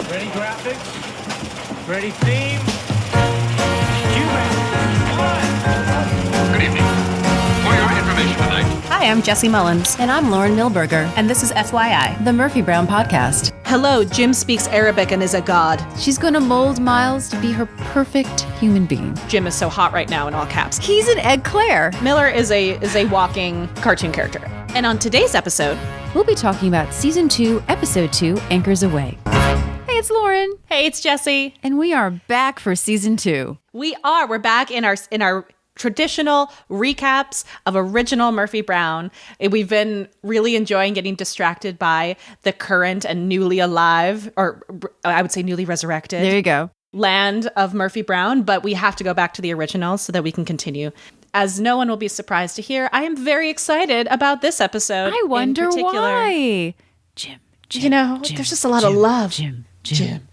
Ready graphics? Ready theme? Good evening. For your information tonight. Hi, I'm Jesse Mullins. And I'm Lauren Milberger. And this is FYI, the Murphy Brown Podcast. Hello, Jim speaks Arabic and is a god. She's going to mold Miles to be her perfect human being. Jim is so hot right now in all caps. He's an Ed Claire. Miller is a walking cartoon character. And on today's episode, we'll be talking about Season 2, Episode 2, Anchors Aweigh. Hey, it's Lauren. Hey, it's Jesse. And we are back for Season 2. We're back in our traditional recaps of original Murphy Brown. We've been really enjoying getting distracted by the current and newly alive, or I would say newly resurrected. There you go. Land of Murphy Brown, but we have to go back to the originals so that we can continue. As no one will be surprised to hear, I am very excited about this episode. I wonder why. Jim. There's just a lot of love. Jim. I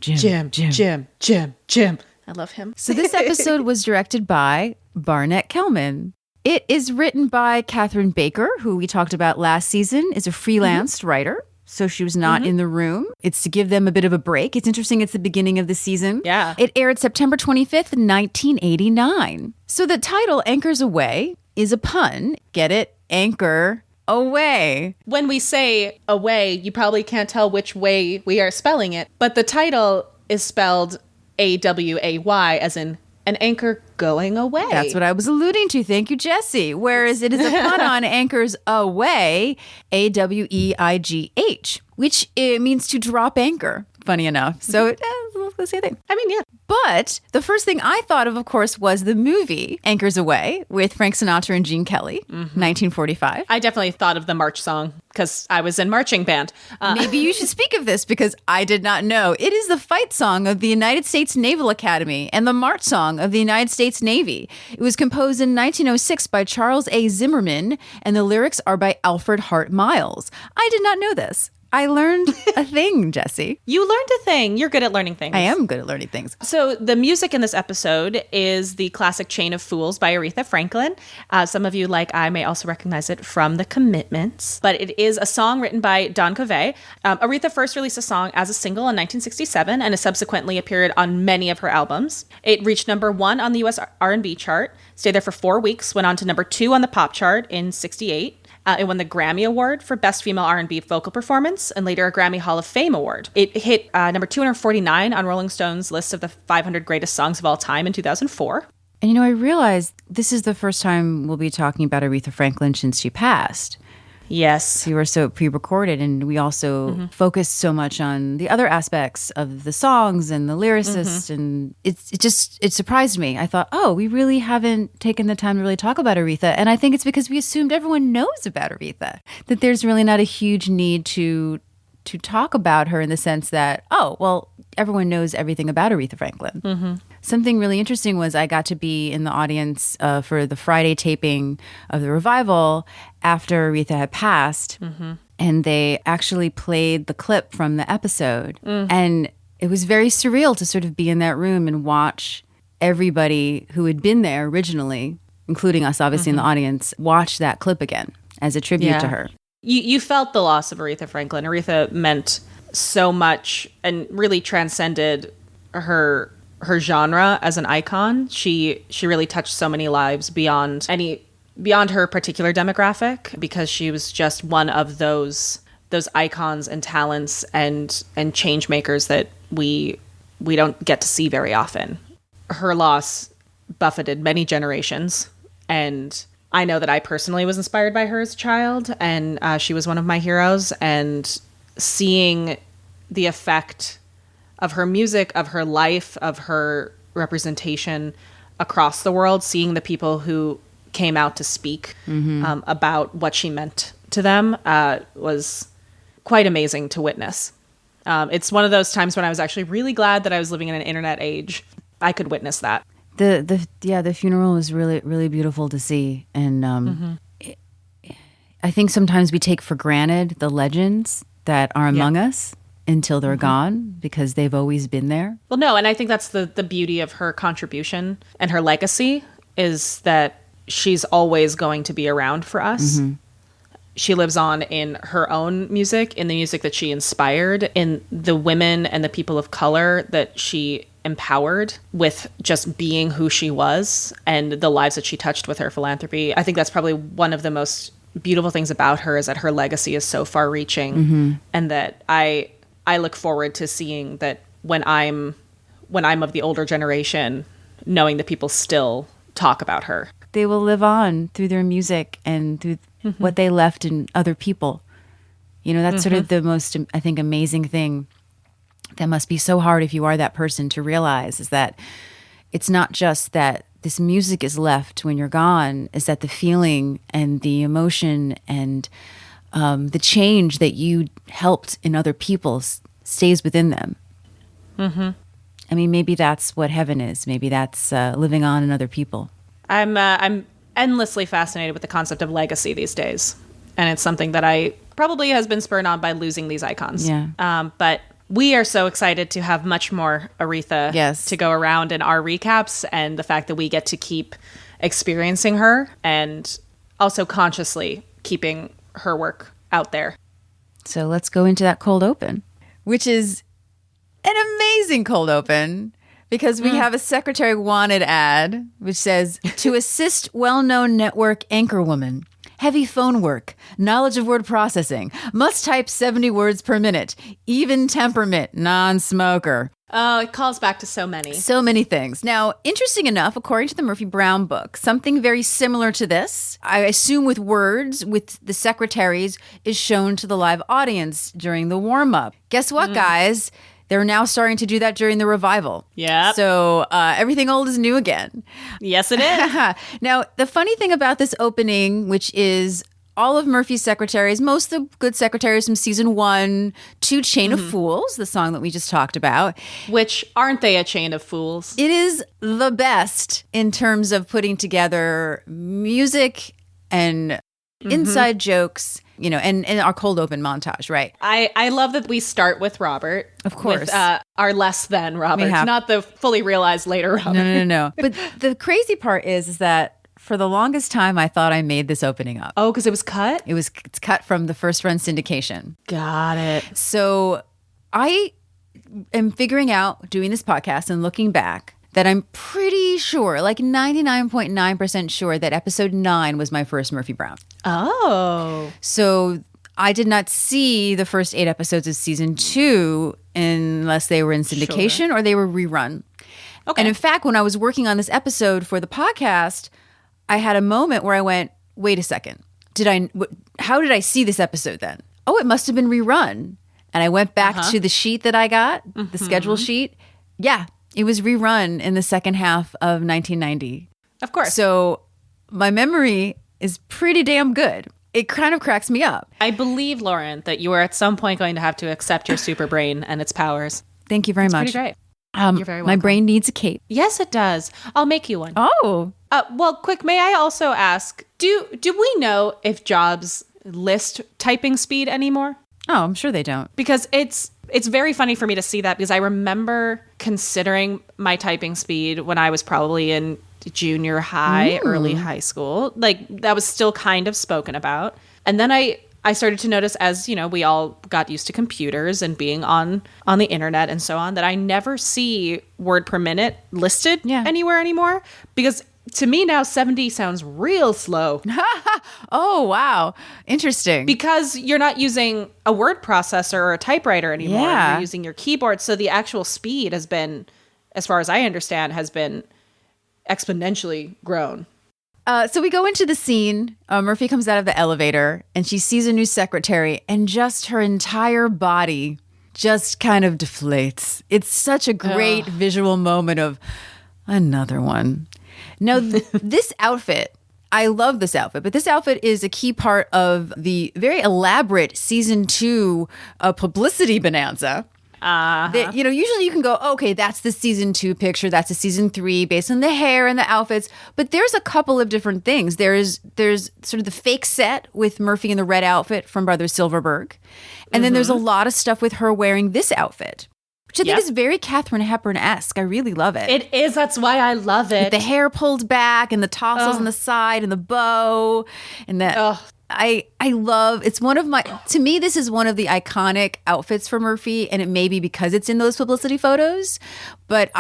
love him. So this episode was directed by Barnett Kellman. It is written by Catherine Baker, who we talked about last season, is a freelance writer. So she was not in the room. It's to give them a bit of a break. It's interesting. It's the beginning of the season. Yeah. It aired September 25th, 1989. So the title, Anchors Aweigh, is a pun. Get it? Anchor away. When we say away, you probably can't tell which way we are spelling it. But the title is spelled A-W-A-Y, as in an anchor going away. That's what I was alluding to. Thank you, Jesse. Whereas it is a pun on anchors away, A-W-E-I-G-H, which it means to drop anchor, funny enough. So the same thing. I mean, yeah. But the first thing I thought of course, was the movie Anchors Aweigh with Frank Sinatra and Gene Kelly, 1945. I definitely thought of the march song because I was in marching band. Maybe you should speak of this because I did not know. It is the fight song of the United States Naval Academy and the march song of the United States Navy. It was composed in 1906 by Charles A. Zimmerman, and the lyrics are by Alfred Hart Miles. I did not know this. I learned a thing, Jesse. You learned a thing. You're good at learning things. I am good at learning things. So the music in this episode is the classic Chain of Fools by Aretha Franklin. Some of you, like I, may also recognize it from The Commitments. But it is a song written by Don Covey. Aretha first released a song as a single in 1967 and has subsequently appeared on many of her albums. It reached number 1 on the U.S. R&B chart, stayed there for 4 weeks, went on to number 2 on the pop chart in 1968. It won the Grammy Award for Best Female R&B Vocal Performance and later a Grammy Hall of Fame Award. It hit number 249 on Rolling Stone's list of the 500 greatest songs of all time in 2004. And I realized this is the first time we'll be talking about Aretha Franklin since she passed. Yes. We were so pre-recorded, and we also focused so much on the other aspects of the songs and the lyricists, and it surprised me. I thought, we really haven't taken the time to really talk about Aretha, and I think it's because we assumed everyone knows about Aretha, that there's really not a huge need to talk about her in the sense that, everyone knows everything about Aretha Franklin. Something really interesting was I got to be in the audience for the Friday taping of the revival after Aretha had passed, and they actually played the clip from the episode. And it was very surreal to sort of be in that room and watch everybody who had been there originally, including us obviously in the audience, watch that clip again as a tribute to her. You felt the loss of Aretha Franklin. Aretha meant so much and really transcended her genre as an icon. She really touched so many lives beyond her particular demographic, because she was just one of those icons and talents and change makers that we don't get to see very often. Her loss buffeted many generations, and I know that I personally was inspired by her as a child, and she was one of my heroes, and seeing the effect of her music, of her life, of her representation across the world, seeing the people who came out to speak about what she meant to them was quite amazing to witness. It's one of those times when I was actually really glad that I was living in an internet age. I could witness that. The funeral was really, really beautiful to see. And I think sometimes we take for granted the legends that are among us until they're gone, because they've always been there. Well, no, and I think that's the beauty of her contribution and her legacy, is that she's always going to be around for us. she lives on in her own music, in the music that she inspired, in the women and the people of color that she empowered with just being who she was, and the lives that she touched with her philanthropy. I think that's probably one of the most beautiful things about her, is that her legacy is so far reaching, and that I look forward to seeing that when I'm of the older generation, knowing that people still talk about her. They will live on through their music and through what they left in other people. You know, that's sort of the most, I think, amazing thing that must be so hard if you are that person to realize, is that it's not just that this music is left when you're gone, is that the feeling and the emotion and the change that you helped in other people stays within them. I mean, maybe that's what heaven is. Maybe that's living on in other people. I'm endlessly fascinated with the concept of legacy these days, and it's something that I probably has been spurred on by losing these icons. Yeah. But we are so excited to have much more Aretha to go around in our recaps, and the fact that we get to keep experiencing her and also consciously keeping her work out there. So let's go into that cold open, which is an amazing cold open, because we have a Secretary Wanted ad, which says, to assist well-known network anchorwoman, heavy phone work, knowledge of word processing, must type 70 words per minute, even temperament, non-smoker. Oh, it calls back to so many. So many things. Now, interesting enough, according to the Murphy Brown book, something very similar to this, I assume with words, with the secretaries, is shown to the live audience during the warm-up. Guess what, guys? They're now starting to do that during the revival. Yep. So everything old is new again. Yes, it is. Now, the funny thing about this opening, which is all of Murphy's secretaries, most of the good secretaries from season 1 to Chain of Fools, the song that we just talked about. Which, aren't they a chain of fools? It is the best in terms of putting together music and inside jokes, you know, and our cold open montage, right? I love that we start with Robert. Of course. With our less than Robert, have- not the fully realized later Robert. No. But the crazy part is that for the longest time, I thought I made this opening up. Oh, because it was cut? It's cut from the first run syndication. Got it. So I am figuring out, doing this podcast and looking back, that I'm pretty sure, like 99.9% sure, that episode 9 was my first Murphy Brown. Oh. So I did not see the first 8 episodes of season 2 unless they were in syndication or they were rerun. Okay. And in fact, when I was working on this episode for the podcast, I had a moment where I went, wait a second. How did I see this episode then? Oh, it must have been rerun. And I went back to the sheet that I got, the schedule sheet. Yeah, it was rerun in the second half of 1990. Of course. So my memory is pretty damn good. It kind of cracks me up. I believe, Lauren, that you are at some point going to have to accept your super brain and its powers. Thank you very much. Pretty great. You're very my welcome. brain needs a cape. Yes, it does. I'll make you one. Oh, Well, quick, may I also ask, do we know if jobs list typing speed anymore? oh, I'm sure they don't. Because it's very funny for me to see that, because I remember considering my typing speed when I was probably in junior high, early high school. Like, that was still kind of spoken about. And then I started to notice, as, you know, we all got used to computers and being on the internet and so on, that I never see word per minute listed anywhere anymore. Because to me now, 70 sounds real slow. Oh, wow. Interesting. Because you're not using a word processor or a typewriter anymore. Yeah. You're using your keyboard. So the actual speed has been, as far as I understand, has been exponentially grown. So we go into the scene. Murphy comes out of the elevator and she sees a new secretary, and just her entire body just kind of deflates. It's such a great visual moment of another one. Now, this outfit, I love this outfit, but this outfit is a key part of the very elaborate season 2 publicity bonanza. That, you know, usually you can go, okay, that's the season 2 picture, that's a season 3 based on the hair and the outfits. But there's a couple of different things. There's sort of the fake set with Murphy in the red outfit from Brother Silverberg. And then there's a lot of stuff with her wearing this outfit, which I think is very Katharine Hepburn-esque. I really love it. It is. That's why I love it. The hair pulled back and the tassels on the side and the bow and the I love, it's one of my, to me, this is one of the iconic outfits for Murphy, and it may be because it's in those publicity photos, but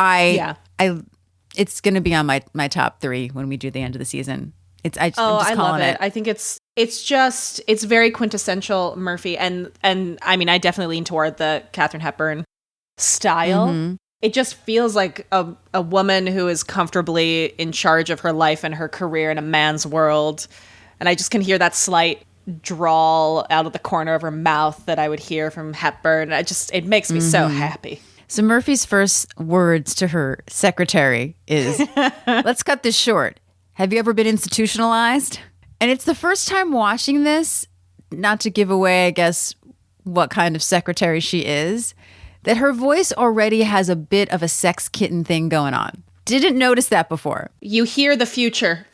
it's going to be on my top 3 when we do the end of the season. I'm just I love calling it. I think it's very quintessential Murphy, and I mean, I definitely lean toward the Katharine Hepburn style. Mm-hmm. It just feels like a woman who is comfortably in charge of her life and her career in a man's world. And I just can hear that slight drawl out of the corner of her mouth that I would hear from Hepburn. It makes me so happy. So Murphy's first words to her secretary is, let's cut this short. Have you ever been institutionalized? And it's the first time watching this, not to give away, I guess, what kind of secretary she is, that her voice already has a bit of a sex kitten thing going on. Didn't notice that before. You hear the future.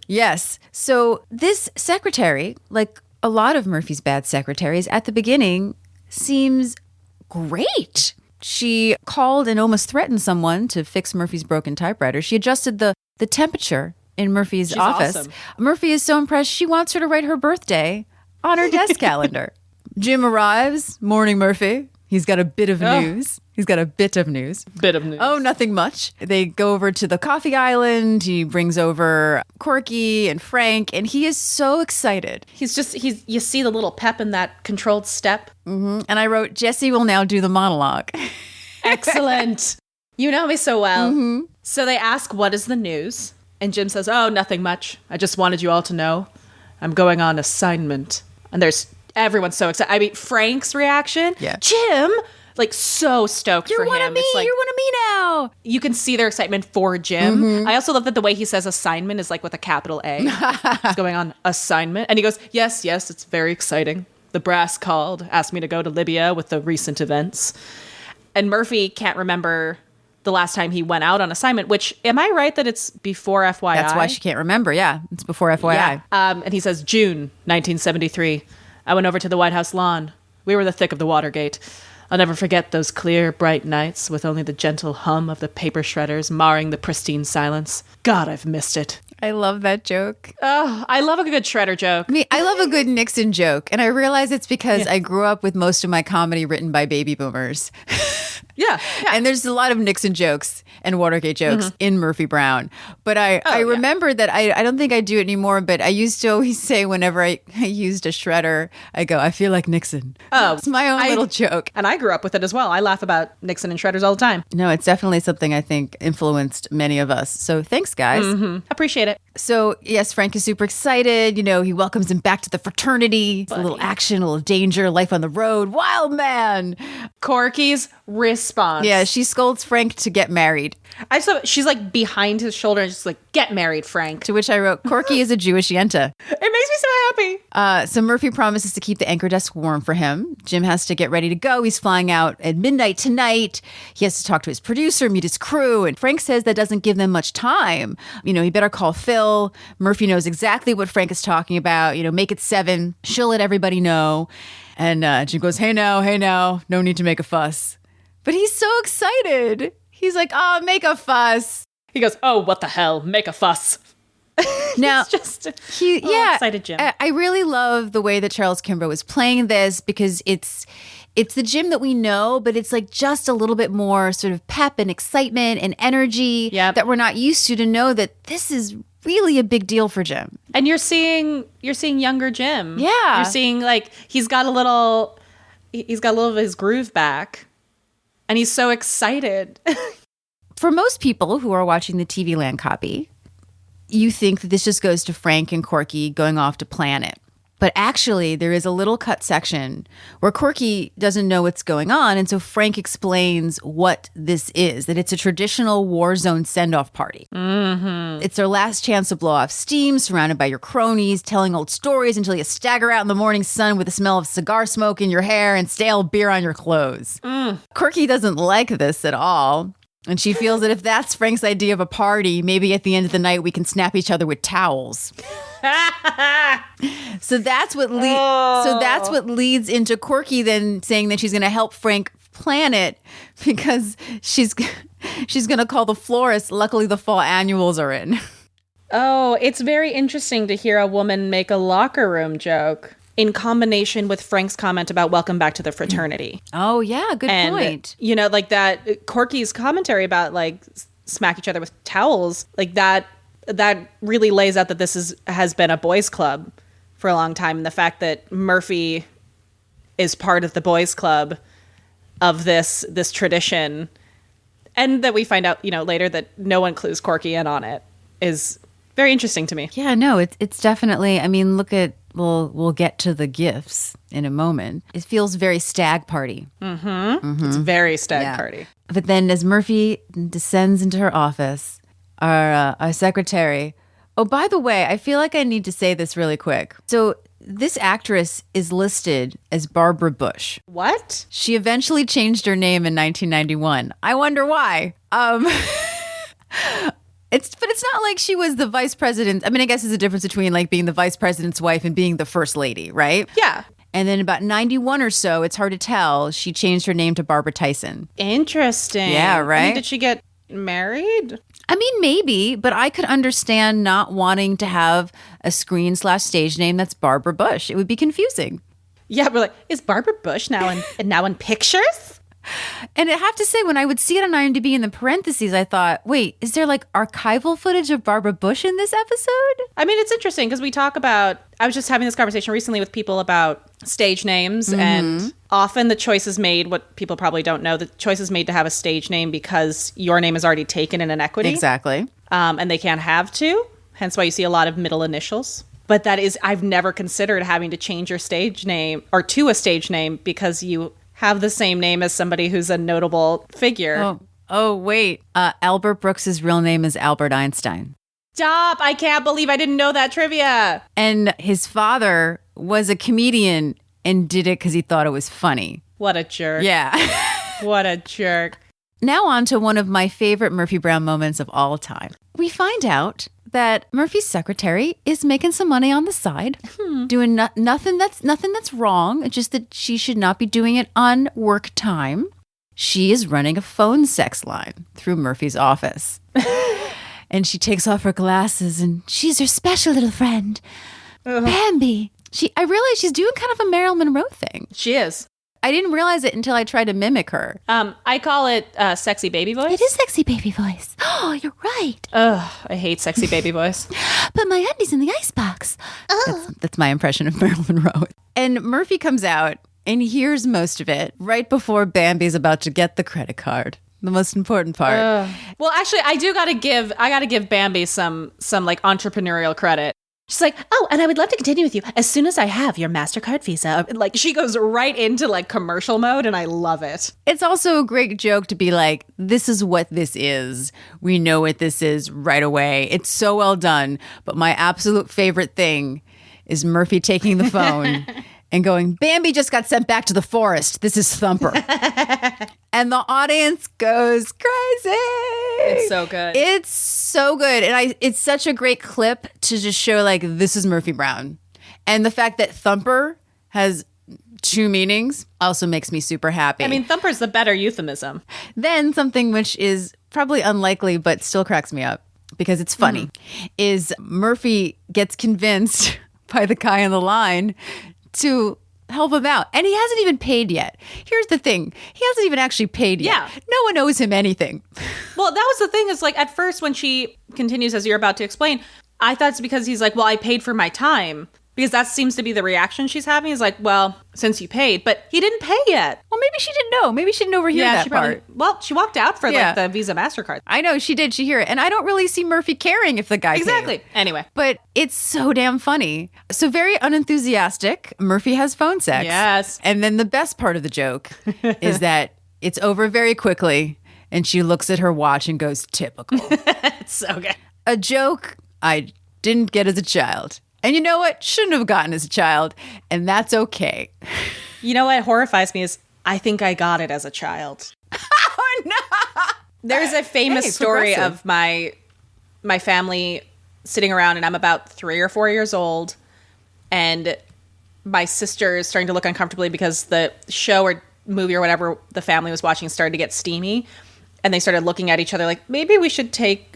Yes. So this secretary, like a lot of Murphy's bad secretaries at the beginning, seems great. She called and almost threatened someone to fix Murphy's broken typewriter. She adjusted the temperature in Murphy's She's office. awesome. Murphy is so impressed, she wants her to write her birthday on her desk calendar. Jim arrives. Morning, Murphy. He's got a bit of news. He's got a bit of news. Bit of news. Oh, nothing much. They go over to the coffee island. He brings over Corky and Frank, and he is so excited. You see the little pep in that controlled step. And I wrote, Jesse will now do the monologue. Excellent. You know me so well. So they ask, what is the news? And Jim says, oh, nothing much. I just wanted you all to know I'm going on assignment. And everyone's so excited. I mean, Frank's reaction. Yeah. Jim, like so stoked for him. You're one of me. It's like, You're one of me now. you can see their excitement for Jim. I also love that the way he says assignment is like with a capital A. He's going on assignment. And he goes, yes, it's very exciting. The brass called, asked me to go to Libya with the recent events. And Murphy can't remember the last time he went out on assignment, which, am I right that it's before FYI? That's why she can't remember. Yeah, it's before FYI. Yeah. And he says, June 1973. I went over to the White House lawn. We were in the thick of the Watergate. I'll never forget those clear, bright nights with only the gentle hum of the paper shredders marring the pristine silence. God, I've missed it. I love that joke. Oh, I love a good shredder joke. I love a good Nixon joke. And I realize it's because I grew up with most of my comedy written by baby boomers. Yeah. And there's a lot of Nixon jokes and Watergate jokes in Murphy Brown. But I remember that I don't think I do it anymore, but I used to always say whenever I used a shredder, I go, I feel like Nixon. Oh, it's my own little joke. And I grew up with it as well. I laugh about Nixon and shredders all the time. No, it's definitely something I think influenced many of us. So thanks, guys. Appreciate it. So, yes, Frank is super excited. You know, he welcomes him back to the fraternity. It's a little action, a little danger, life on the road. Wild man. Corky's response. Yeah, she scolds Frank to get married. I saw she's like behind his shoulder and just like, get married, Frank. To which I wrote, Corky is a Jewish yenta. It makes me so happy. So Murphy promises to keep the anchor desk warm for him. Jim has to get ready to go. He's flying out at midnight tonight. He has to talk to his producer, meet his crew. And Frank says that doesn't give them much time. You know, he better call Phil. Murphy knows exactly what Frank is talking about. You know, make it 7. She'll let everybody know. And Jim goes, hey now, no need to make a fuss. But he's so excited. He's like, oh, make a fuss. He goes, oh, what the hell? Make a fuss. Now, excited Jim. I really love the way that Charles Kimbrough is playing this because it's the Jim that we know, but it's like just a little bit more sort of pep and excitement and energy that we're not used to know that this is really a big deal for Jim. And you're seeing younger Jim. Yeah. You're seeing like he's got a little of his groove back. And he's so excited. For most people who are watching the TV Land copy, you think that this just goes to Frank and Corky going off to plan it. But actually, there is a little cut section where Corky doesn't know what's going on. And so Frank explains what this is, that it's a traditional war zone send-off party. It's their last chance to blow off steam, surrounded by your cronies, telling old stories until you stagger out in the morning sun with the smell of cigar smoke in your hair and stale beer on your clothes. Corky doesn't like this at all. And she feels that if that's Frank's idea of a party, maybe at the end of the night we can snap each other with towels. So that's what leads into Corky then saying that she's going to help Frank plan it because she's going to call the florist. Luckily, the fall annuals are in. Oh, it's very interesting to hear a woman make a locker room joke in combination with Frank's comment about welcome back to the fraternity. Oh, yeah, good point. You know, like that Corky's commentary about like smack each other with towels, like that really lays out that this has been a boys club for a long time. And the fact that Murphy is part of the boys club of this tradition, and that we find out, you know, later that no one clues Corky in on it, is very interesting to me. Yeah, no, it's definitely, I mean, look at, we'll get to the gifts in a moment. It feels very stag party. It's very stag party. But then as Murphy descends into her office, our secretary, oh, by the way, I feel like I need to say this really quick. So this actress is listed as Barbara Bush. What? She eventually changed her name in 1991. I wonder why. But it's not like she was the vice president. I mean, I guess there's a difference between like being the vice president's wife and being the first lady, right? Yeah. And then about 91 or so, it's hard to tell, she changed her name to Barbara Tyson. Interesting. Yeah, right? I mean, did she get married? I mean, maybe, but I could understand not wanting to have a screen/stage name that's Barbara Bush. It would be confusing. Yeah, we're like, is Barbara Bush now in pictures? And I have to say, when I would see it on IMDb in the parentheses, I thought, wait, is there like archival footage of Barbara Bush in this episode? I mean, it's interesting because we talk about, I was just having this conversation recently with people about stage names, and often the choice is made, what people probably don't know, the choice is made to have a stage name because your name is already taken in an equity. Exactly. And they can't have to, hence why you see a lot of middle initials. But that is, I've never considered having to change your stage name or to a stage name because you have the same name as somebody who's a notable figure. Oh, wait. Albert Brooks's real name is Albert Einstein. Stop! I can't believe I didn't know that trivia. And his father was a comedian and did it because he thought it was funny. What a jerk. Yeah. What a jerk. Now on to one of my favorite Murphy Brown moments of all time. We find out that Murphy's secretary is making some money on the side, doing nothing that's wrong. It's just that she should not be doing it on work time. She is running a phone sex line through Murphy's office. And she takes off her glasses and she's her special little friend, Bambi. I realize she's doing kind of a Marilyn Monroe thing. She is. I didn't realize it until I tried to mimic her. I call it sexy baby voice. It is sexy baby voice. Oh, you're right. Ugh, I hate sexy baby voice. But my undies in the icebox. That's my impression of Marilyn Monroe. And Murphy comes out and hears most of it right before Bambi's about to get the credit card. The most important part. Well, actually, I gotta give Bambi some like entrepreneurial credit. She's like, oh, and I would love to continue with you as soon as I have your MasterCard Visa. Like, she goes right into like commercial mode, and I love it. It's also a great joke to be like, this is what this is. We know what this is right away. It's so well done. But my absolute favorite thing is Murphy taking the phone and going, Bambi just got sent back to the forest. This is Thumper. And the audience goes crazy. It's so good. It's so good. And it's such a great clip to just show like, this is Murphy Brown. And the fact that Thumper has two meanings also makes me super happy. I mean, Thumper's the better euphemism. Then something which is probably unlikely, but still cracks me up because it's funny, is Murphy gets convinced by the guy on the line to help him out. And he hasn't even paid yet. Here's the thing. He hasn't even actually paid yet. Yeah. No one owes him anything. Well, that was the thing is like at first when she continues, as you're about to explain, I thought it's because he's like, well, I paid for my time. Because that seems to be the reaction she's having is like, well, since you paid, but he didn't pay yet. Well, maybe she didn't know. Maybe she didn't overhear that she part. Well, she walked out for Yeah. like the Visa MasterCard. I know she did. She hear it. And I don't really see Murphy caring if the guy Exactly. paid. Anyway. But it's so damn funny. So very unenthusiastic. Murphy has phone sex. Yes. And then the best part of the joke is that it's over very quickly. And she looks at her watch and goes, typical. It's so good. A joke I didn't get as a child. And you know what? Shouldn't have gotten as a child. And that's okay. You know what horrifies me is I think I got it as a child. Oh, no. There's a famous Hey, story progressive. of my family sitting around, and I'm about 3 or 4 years old, and my sister is starting to look uncomfortably because the show or movie or whatever the family was watching started to get steamy, and they started looking at each other like, maybe we should take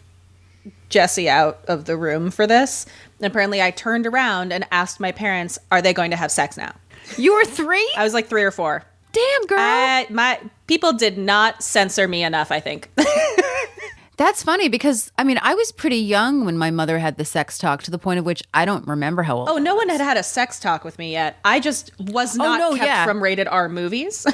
Jesse out of the room for this. And apparently I turned around and asked my parents, are they going to have sex now? You were 3? I was like 3 or 4. Damn, girl. My people did not censor me enough, I think. That's funny because, I mean, I was pretty young when my mother had the sex talk to the point of which I don't remember how old Oh, I no was. one had a sex talk with me yet. I just was not kept from rated R movies.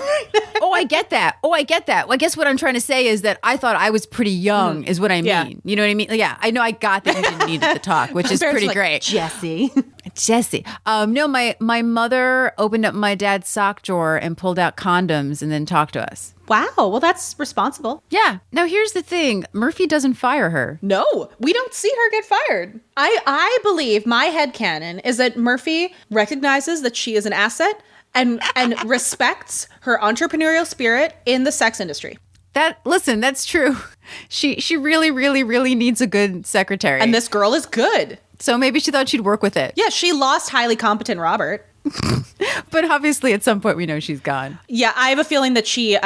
Oh, I get that. Well, I guess what I'm trying to say is that I thought I was pretty young is what I mean. Yeah. You know what I mean? Yeah, I know I got that you didn't need the talk, which is Parents pretty were like, great. Jesse. Jesse. No, my mother opened up my dad's sock drawer and pulled out condoms and then talked to us. Wow. Well, that's responsible. Yeah. Now, here's the thing. Murphy doesn't fire her. No, we don't see her get fired. I believe my headcanon is that Murphy recognizes that she is an asset and respects her entrepreneurial spirit in the sex industry. Listen, that's true. She really, really, really needs a good secretary. And this girl is good. So maybe she thought she'd work with it. Yeah, she lost highly competent Robert. But obviously at some point we know she's gone. Yeah, I have a feeling that she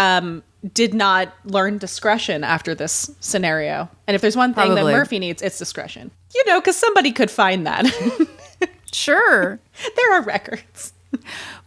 did not learn discretion after this scenario. And if there's one thing Probably. that Murphy needs, it's discretion. You know, because somebody could find that. Sure. There are records.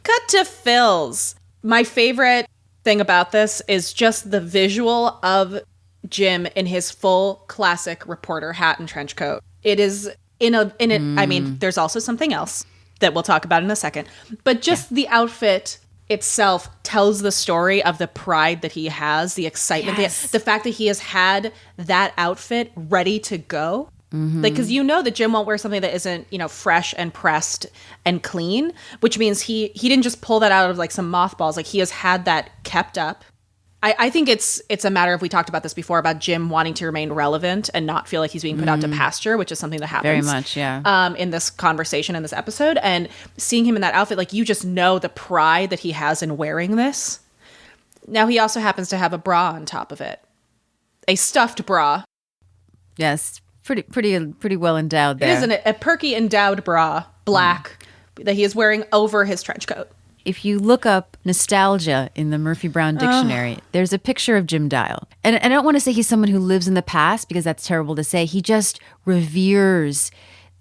Cut to Phil's. My favorite thing about this is just the visual of Jim in his full classic reporter hat and trench coat. It is I mean, there's also something else that we'll talk about in a second, but just the outfit itself tells the story of the pride that he has, the excitement, the fact that he has had that outfit ready to go. Like, because you know that Jim won't wear something that isn't, you know, fresh and pressed and clean, which means he didn't just pull that out of like some mothballs. Like, he has had that kept up. I think it's a matter of, we talked about this before, about Jim wanting to remain relevant and not feel like he's being put out to pasture, which is something that happens Very much, yeah. in this conversation, in this episode. And seeing him in that outfit, like, you just know the pride that he has in wearing this. Now, he also happens to have a bra on top of it, a stuffed bra. Yes. Pretty well endowed there. It is a perky endowed bra, black, that he is wearing over his trench coat. If you look up nostalgia in the Murphy Brown dictionary, there's a picture of Jim Dial. And I don't want to say he's someone who lives in the past, because that's terrible to say. He just reveres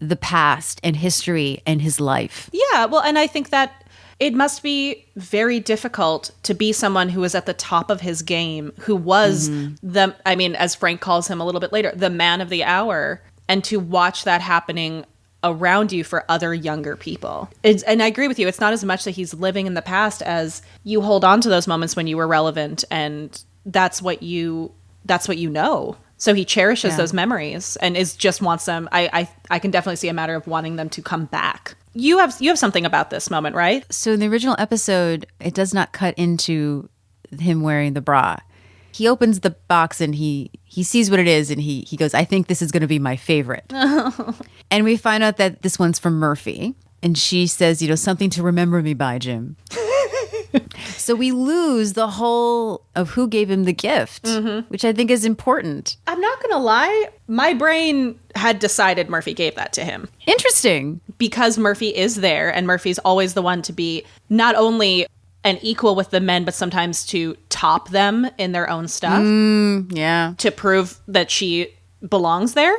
the past and history and his life. Yeah, well, and I think that it must be very difficult to be someone who is at the top of his game, who was as Frank calls him a little bit later, the man of the hour, and to watch that happening around you for other younger people. And I agree with you. It's not as much that he's living in the past as you hold on to those moments when you were relevant, and that's what you know. So he cherishes those memories and just wants them. I can definitely see a matter of wanting them to come back. You have something about this moment, right? So in the original episode, it does not cut into him wearing the bra. He opens the box and he sees what it is, and he goes, I think this is going to be my favorite. And we find out that this one's from Murphy. And she says, something to remember me by, Jim. So we lose the whole of who gave him the gift, which I think is important. I'm not going to lie. My brain had decided Murphy gave that to him. Interesting. Because Murphy is there, and Murphy's always the one to be not only an equal with the men, but sometimes to top them in their own stuff. Yeah. To prove that she belongs there.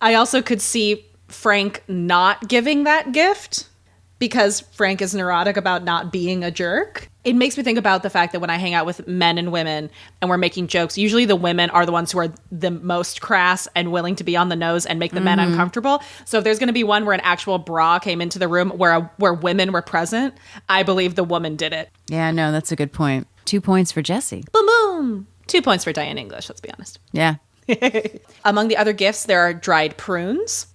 I also could see Frank not giving that gift because Frank is neurotic about not being a jerk. It makes me think about the fact that when I hang out with men and women and we're making jokes, usually the women are the ones who are the most crass and willing to be on the nose and make the men uncomfortable. So if there's going to be one where an actual bra came into the room where women were present, I believe the woman did it. Yeah, no, that's a good point. 2 points for Jesse. Boom, boom. 2 points for Diane English, let's be honest. Yeah. Among the other gifts, there are dried prunes.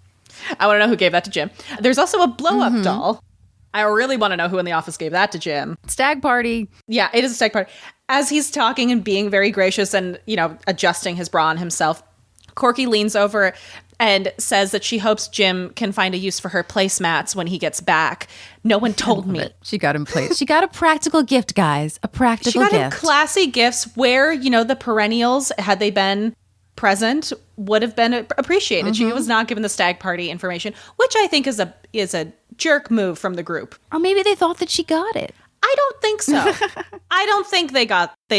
I want to know who gave that to Jim. There's also a blow-up doll. I really want to know who in the office gave that to Jim. Stag party. Yeah, it is a stag party. As he's talking and being very gracious and, adjusting his bra on himself, Corky leans over and says that she hopes Jim can find a use for her placemats when he gets back. No one told me. She got him place. She got a practical gift, guys. A practical She got him gift. classy gifts where, the perennials, had they been present, would have been appreciated. She was not given the stag party information, which I think is a jerk move from the group. Or maybe they thought that she got it. I don't think so. I don't think they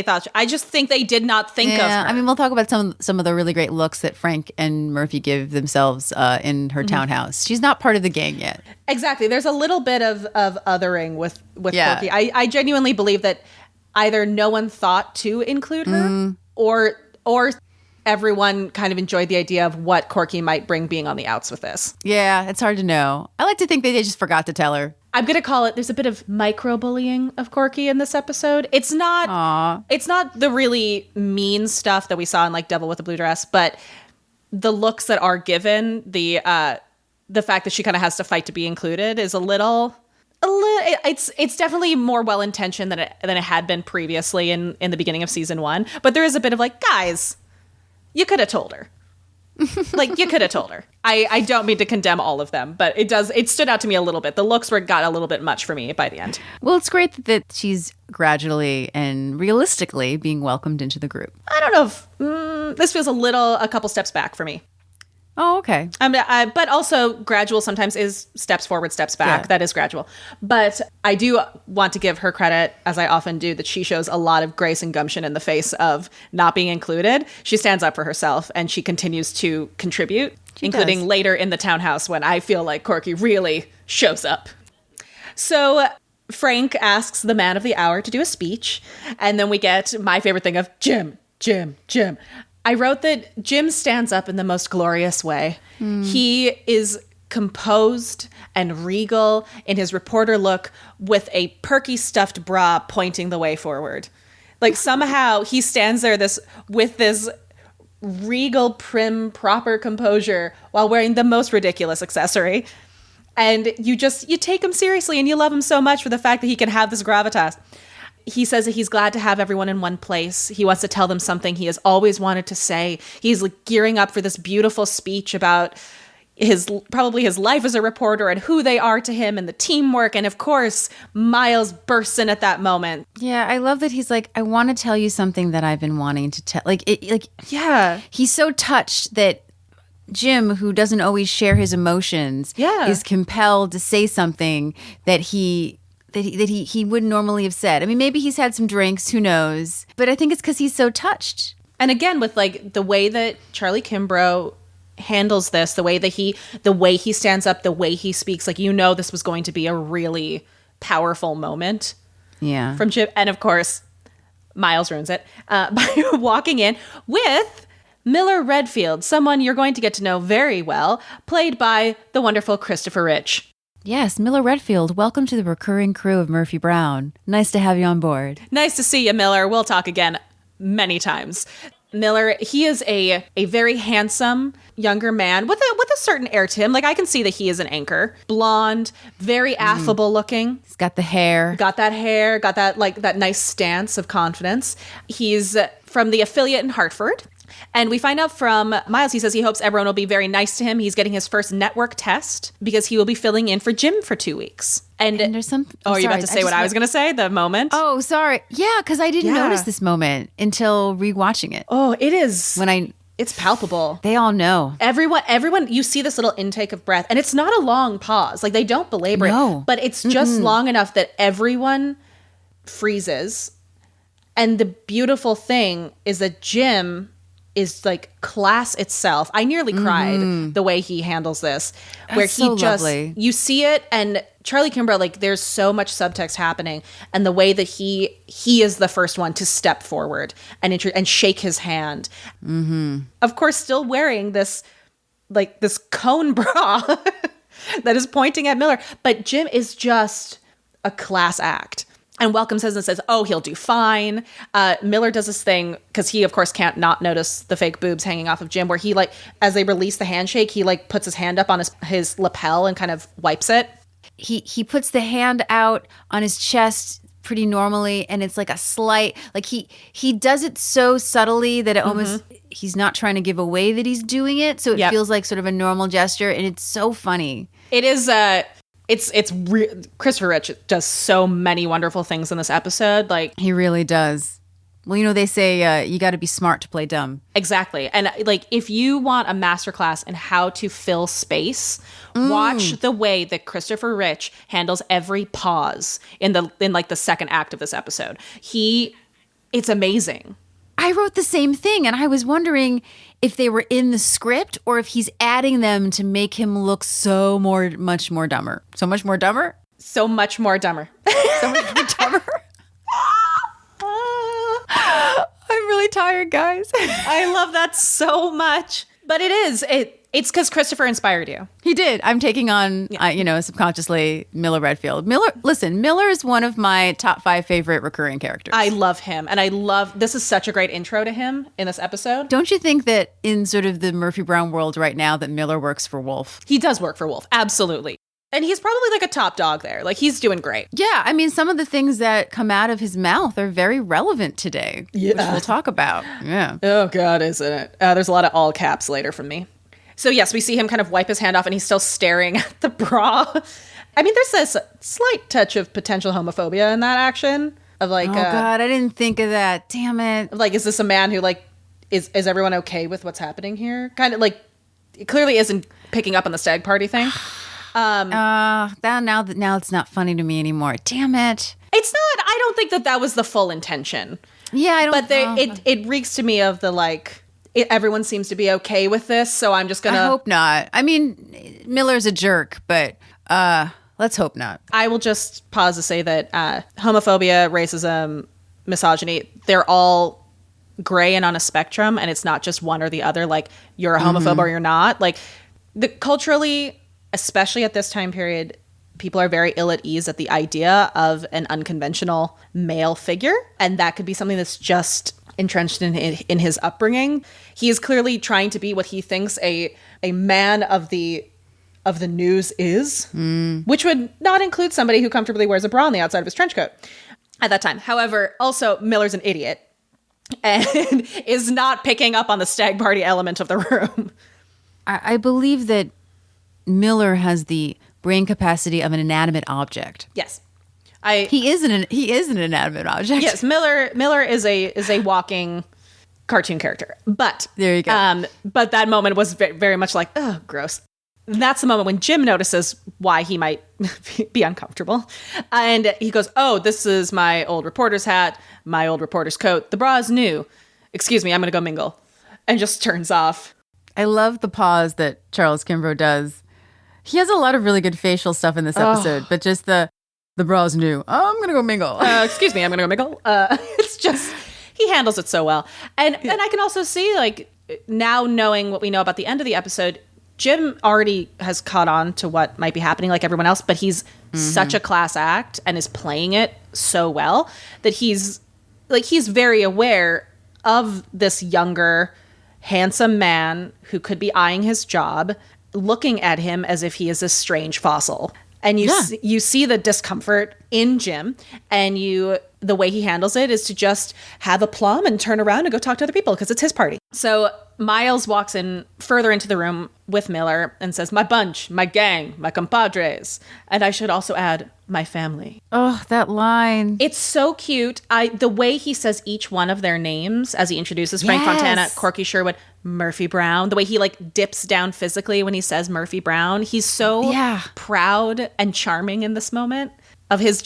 thought. I just think they did not think of her. I mean, we'll talk about some of the really great looks that Frank and Murphy give themselves in her townhouse. She's not part of the gang yet. Exactly. There's a little bit of othering with Corky. I genuinely believe that either no one thought to include her or everyone kind of enjoyed the idea of what Corky might bring being on the outs with this. Yeah, it's hard to know. I like to think they just forgot to tell her. I'm going to call it, there's a bit of micro-bullying of Corky in this episode. It's not the really mean stuff that we saw in like Devil with a Blue Dress, but the looks that are given, the fact that she kind of has to fight to be included is a little it's definitely more well-intentioned than it had been previously in the beginning of season 1, but there is a bit of like, guys, you could have told her. Like, you could have told her. I don't mean to condemn all of them, but it stood out to me a little bit. The looks got a little bit much for me by the end. Well, it's great that she's gradually and realistically being welcomed into the group. I don't know if this feels a couple steps back for me. Oh, okay. But also gradual sometimes is steps forward, steps back. Yeah. That is gradual. But I do want to give her credit, as I often do, that she shows a lot of grace and gumption in the face of not being included. She stands up for herself and she continues to contribute, including later in the townhouse when I feel like Corky really shows up. So Frank asks the man of the hour to do a speech. And then we get my favorite thing of Jim. I wrote that Jim stands up in the most glorious way. He is composed and regal in his reporter look with a perky stuffed bra pointing the way forward. Like somehow he stands there with this regal, prim, proper composure while wearing the most ridiculous accessory. And you take him seriously and you love him so much for the fact that he can have this gravitas. He says that he's glad to have everyone in one place. He wants to tell them something he has always wanted to say. He's like gearing up for this beautiful speech about probably his life as a reporter and who they are to him and the teamwork. And of course, Miles bursts in at that moment. Yeah, I love that he's like, I want to tell you something that I've been wanting to tell. Yeah. He's so touched that Jim, who doesn't always share his emotions, is compelled to say something that he wouldn't normally have said. I mean, maybe he's had some drinks, who knows? But I think it's because he's so touched. And again, with like the way that Charlie Kimbrough handles this, the way he stands up, the way he speaks, like, this was going to be a really powerful moment. Yeah. From Jim. And of course, Miles ruins it by walking in with Miller Redfield, someone you're going to get to know very well, played by the wonderful Christopher Rich. Yes, Miller Redfield, welcome to the recurring crew of Murphy Brown. Nice to have you on board. Nice to see you, Miller. We'll talk again many times. Miller, he is a very handsome younger man with a certain air to him. Like, I can see that he is an anchor. Blonde, very affable looking. He's got the hair. Got that nice stance of confidence. He's from the affiliate in Hartford. And we find out from Miles, he says he hopes everyone will be very nice to him. He's getting his first network test because he will be filling in for Jim for 2 weeks. And there's some... are you about to say what I was going to say? The moment? Oh, sorry. Yeah, because I didn't notice this moment until rewatching it. Oh, it is. It's palpable. They all know. Everyone, you see this little intake of breath, and it's not a long pause. Like, they don't belabor it, but it's just long enough that everyone freezes. And the beautiful thing is that Jim is like class itself. I nearly cried the way he handles this, where That's so lovely. You see it, and Charlie Kimbrough, like, there's so much subtext happening, and the way that he is the first one to step forward and shake his hand. Of course, still wearing this cone bra that is pointing at Miller, but Jim is just a class act. And welcomes him and says, oh, he'll do fine. Miller does this thing, because he, of course, can't not notice the fake boobs hanging off of Jim, where he, like, as they release the handshake, he, like, puts his hand up on his lapel and kind of wipes it. He puts the hand out on his chest pretty normally, and it's like a slight, like, he does it so subtly that it almost, he's not trying to give away that he's doing it, so it feels like sort of a normal gesture, and it's so funny. It is, Christopher Rich does so many wonderful things in this episode. Like, he really does. Well, you know, they say you got to be smart to play dumb. Exactly. And like, if you want a masterclass in how to fill space, watch the way that Christopher Rich handles every pause in like the second act of this episode. It's amazing. I wrote the same thing, and I was wondering if they were in the script or if he's adding them to make him look much more dumber. So much more dumber? So much more dumber. So much more dumber? I'm really tired, guys. I love that so much. But it's because Christopher inspired you. He did. I'm taking on, subconsciously, Miller Redfield. Miller is one of my top 5 favorite recurring characters. I love him. And this is such a great intro to him in this episode. Don't you think that in sort of the Murphy Brown world right now that Miller works for Wolf? He does work for Wolf. Absolutely. And he's probably like a top dog there. Like, he's doing great. Yeah. I mean, some of the things that come out of his mouth are very relevant today, which we'll talk about. Yeah. Oh, God, isn't it? There's a lot of all caps later from me. So, yes, we see him kind of wipe his hand off and he's still staring at the bra. I mean, there's this slight touch of potential homophobia in that action of like, oh, God, I didn't think of that. Damn it. Like, is this a man who like, is everyone okay with what's happening here? Kind of like, it clearly isn't picking up on the stag party thing. Now it's not funny to me anymore. Damn it. It's not. I don't think that was the full intention. Yeah, I don't. But it reeks to me of the like. Everyone seems to be okay with this, so I'm just gonna. I hope not. I mean, Miller's a jerk, but let's hope not. I will just pause to say that homophobia, racism, misogyny, they're all gray and on a spectrum, and it's not just one or the other. Like, you're a homophobe or you're not. Like, culturally, especially at this time period, people are very ill at ease at the idea of an unconventional male figure. And that could be something that's just entrenched in his upbringing. He is clearly trying to be what he thinks a man of the news is, which would not include somebody who comfortably wears a bra on the outside of his trench coat at that time. However, also, Miller's an idiot and is not picking up on the stag party element of the room. I believe that Miller has the brain capacity of an inanimate object. Yes. He is an inanimate object. Yes, Miller is a walking cartoon character. But there you go. But that moment was very much like, oh, gross. That's the moment when Jim notices why he might be uncomfortable. And he goes, oh, this is my old reporter's hat, my old reporter's coat. The bra is new. Excuse me, I'm going to go mingle. And just turns off. I love the pause that Charles Kimbrough does. He has a lot of really good facial stuff in this episode, but just the bra's new. Oh, I'm going to go mingle. Excuse me, I'm going to go mingle. It's just, he handles it so well. And I can also see, like, now knowing what we know about the end of the episode, Jim already has caught on to what might be happening like everyone else, but he's such a class act and is playing it so well that he's very aware of this younger, handsome man who could be eyeing his job, looking at him as if he is a strange fossil. And you see the discomfort in Jim, and the way he handles it is to just have aplomb and turn around and go talk to other people because it's his party. So Miles walks in further into the room with Miller and says, my bunch, my gang, my compadres, and I should also add, my family. Oh, that line. It's so cute. The way he says each one of their names as he introduces Frank Fontana, Corky Sherwood, Murphy Brown, the way he like dips down physically when he says Murphy Brown. He's so proud and charming in this moment of his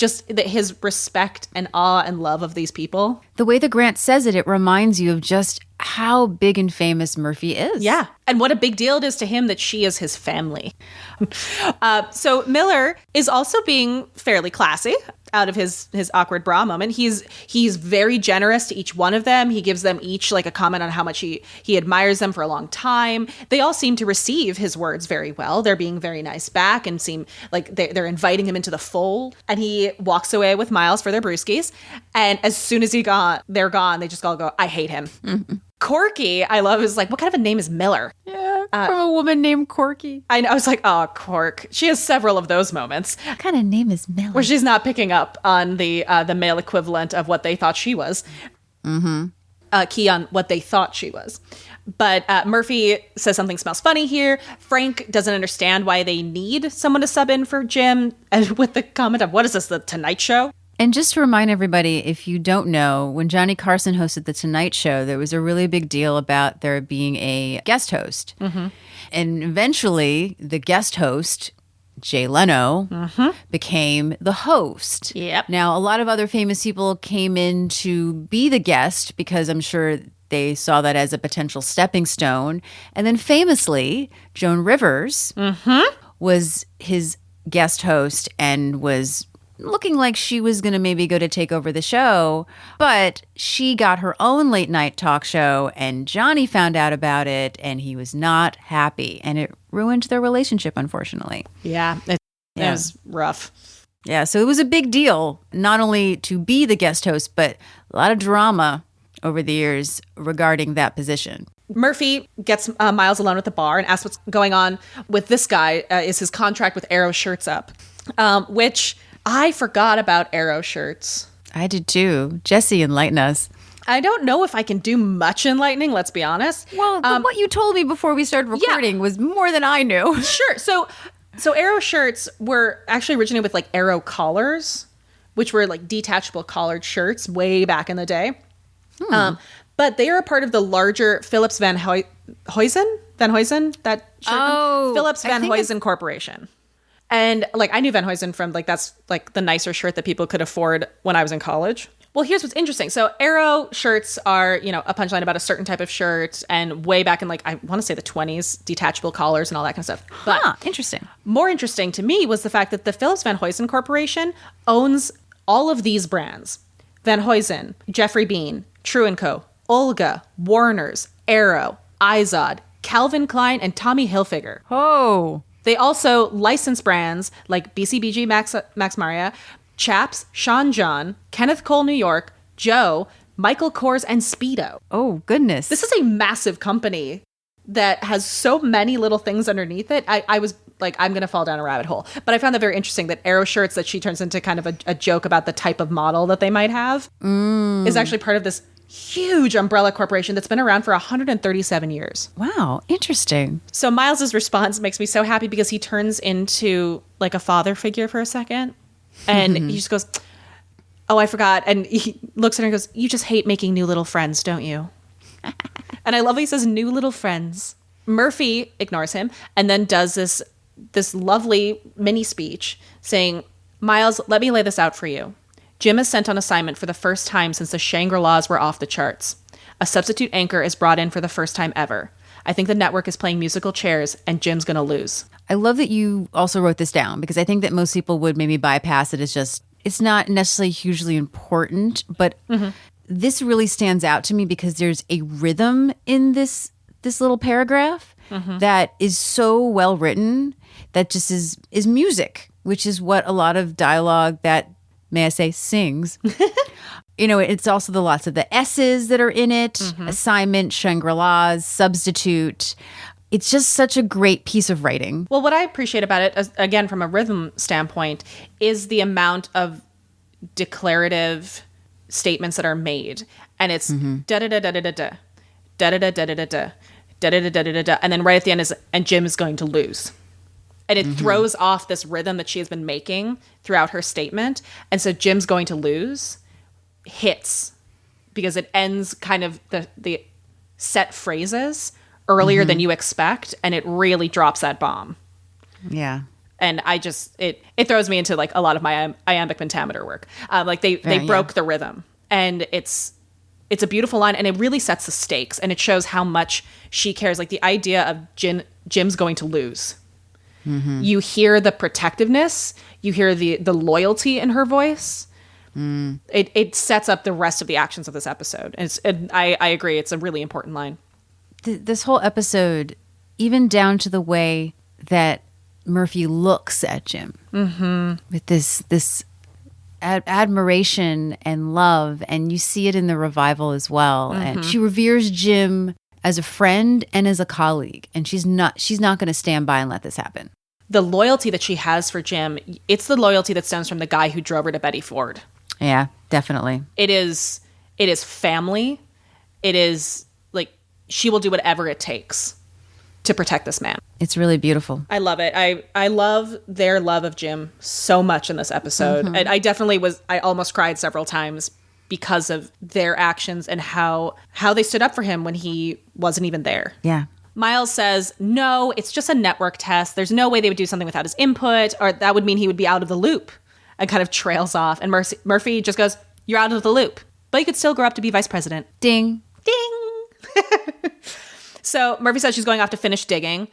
respect and awe and love of these people. The way that Grant says it reminds you of just how big and famous Murphy is. Yeah. And what a big deal it is to him that she is his family. So Miller is also being fairly classy out of his awkward bra moment. He's very generous to each one of them. He gives them each like a comment on how much he admires them for a long time. They all seem to receive his words very well. They're being very nice back and seem like they're inviting him into the fold. And he walks away with Miles for their brewskis. And as soon as they're gone, they just all go, I hate him. Mm-hmm. Corky, I love, is like, what kind of a name is Miller? Yeah, from a woman named Corky. I know. I was like, oh, Cork. She has several of those moments. What kind of name is Miller? Where she's not picking up on the male equivalent of what they thought she was. Mm-hmm. Key on what they thought she was. But Murphy says something smells funny here. Frank doesn't understand why they need someone to sub in for Jim. And with the comment of, what is this, The Tonight Show? And just to remind everybody, if you don't know, when Johnny Carson hosted The Tonight Show, there was a really big deal about there being a guest host. And eventually, the guest host, Jay Leno, became the host. Yep. Now, a lot of other famous people came in to be the guest because I'm sure they saw that as a potential stepping stone. And then famously, Joan Rivers was his guest host and was looking like she was going to maybe go to take over the show, but she got her own late night talk show and Johnny found out about it and he was not happy and it ruined their relationship, unfortunately. Yeah, it was rough. Yeah, so it was a big deal, not only to be the guest host, but a lot of drama over the years regarding that position. Murphy gets Miles alone at the bar and asks what's going on with this guy. Is his contract with Arrow shirts up? Which I forgot about Arrow shirts. I did too. Jesse, enlighten us. I don't know if I can do much enlightening, let's be honest. Well, what you told me before we started recording was more than I knew. Sure. So Arrow shirts were actually originated with like Arrow collars, which were like detachable collared shirts way back in the day. But they are a part of the larger Philips Van Huysen, that shirt. Philips Van Huysen Corporation. And like I knew Van Huysen from like that's like the nicer shirt that people could afford when I was in college. Well, here's what's interesting. So Arrow shirts are, you know, a punchline about a certain type of shirt, and way back in like I want to say the 20s, detachable collars and all that kind of stuff. But interesting. More interesting to me was the fact that the Philips Van Huysen Corporation owns all of these brands: Van Huysen, Jeffrey Bean, True & Co., Olga, Warner's, Arrow, Izod, Calvin Klein, and Tommy Hilfiger. Oh. They also license brands like BCBG Max Maria, Chaps, Sean John, Kenneth Cole New York, Joe, Michael Kors, and Speedo. Oh, goodness. This is a massive company that has so many little things underneath it. I was like, I'm going to fall down a rabbit hole. But I found that very interesting that Arrow shirts, that she turns into kind of a joke about the type of model that they might have, is actually part of this huge umbrella corporation that's been around for 137 years. Wow, interesting. So Miles's response makes me so happy because he turns into like a father figure for a second. And he just goes, oh, I forgot. And he looks at her and goes, you just hate making new little friends, don't you? And I love how he says new little friends. Murphy ignores him and then does this lovely mini speech saying, Miles, let me lay this out for you. Jim is sent on assignment for the first time since the Shangri-Las were off the charts. A substitute anchor is brought in for the first time ever. I think the network is playing musical chairs and Jim's going to lose. I love that you also wrote this down because I think that most people would maybe bypass it as just, it's not necessarily hugely important, but this really stands out to me because there's a rhythm in this little paragraph that is so well written that just is music, which is what a lot of dialogue that, may I say, sings. You know, it's also the lots of the S's that are in it, assignment, Shangri-La's, substitute. It's just such a great piece of writing. Well, what I appreciate about it, again, from a rhythm standpoint, is the amount of declarative statements that are made. And it's da-da-da-da-da-da-da, da-da-da-da-da-da-da, da-da-da-da-da-da, and then right at the end is, and Jim is going to lose. And it throws off this rhythm that she has been making throughout her statement. And so Jim's going to lose hits because it ends kind of the set phrases earlier than you expect. And it really drops that bomb. Yeah. And I just, it throws me into like a lot of my iambic pentameter work. Like they broke the rhythm, and it's a beautiful line, and it really sets the stakes, and it shows how much she cares. Like the idea of Jim's going to lose. You hear the protectiveness, you hear the loyalty in her voice. It sets up the rest of the actions of this episode. And I agree. It's a really important line. This whole episode, even down to the way that Murphy looks at Jim with this admiration and love, and you see it in the revival as well. And she reveres Jim as a friend and as a colleague, and she's not going to stand by and let this happen. The loyalty that she has for Jim, it's the loyalty that stems from the guy who drove her to Betty Ford. Yeah, definitely. It is family. It is like she will do whatever it takes to protect this man. It's really beautiful. I love it. I love their love of Jim so much in this episode. And I almost cried several times because of their actions and how they stood up for him when he wasn't even there. Yeah. Miles says, no, it's just a network test. There's no way they would do something without his input, or that would mean he would be out of the loop, and kind of trails off. And Murphy just goes, you're out of the loop, but you could still grow up to be vice president. Ding. Ding. So Murphy says she's going off to finish digging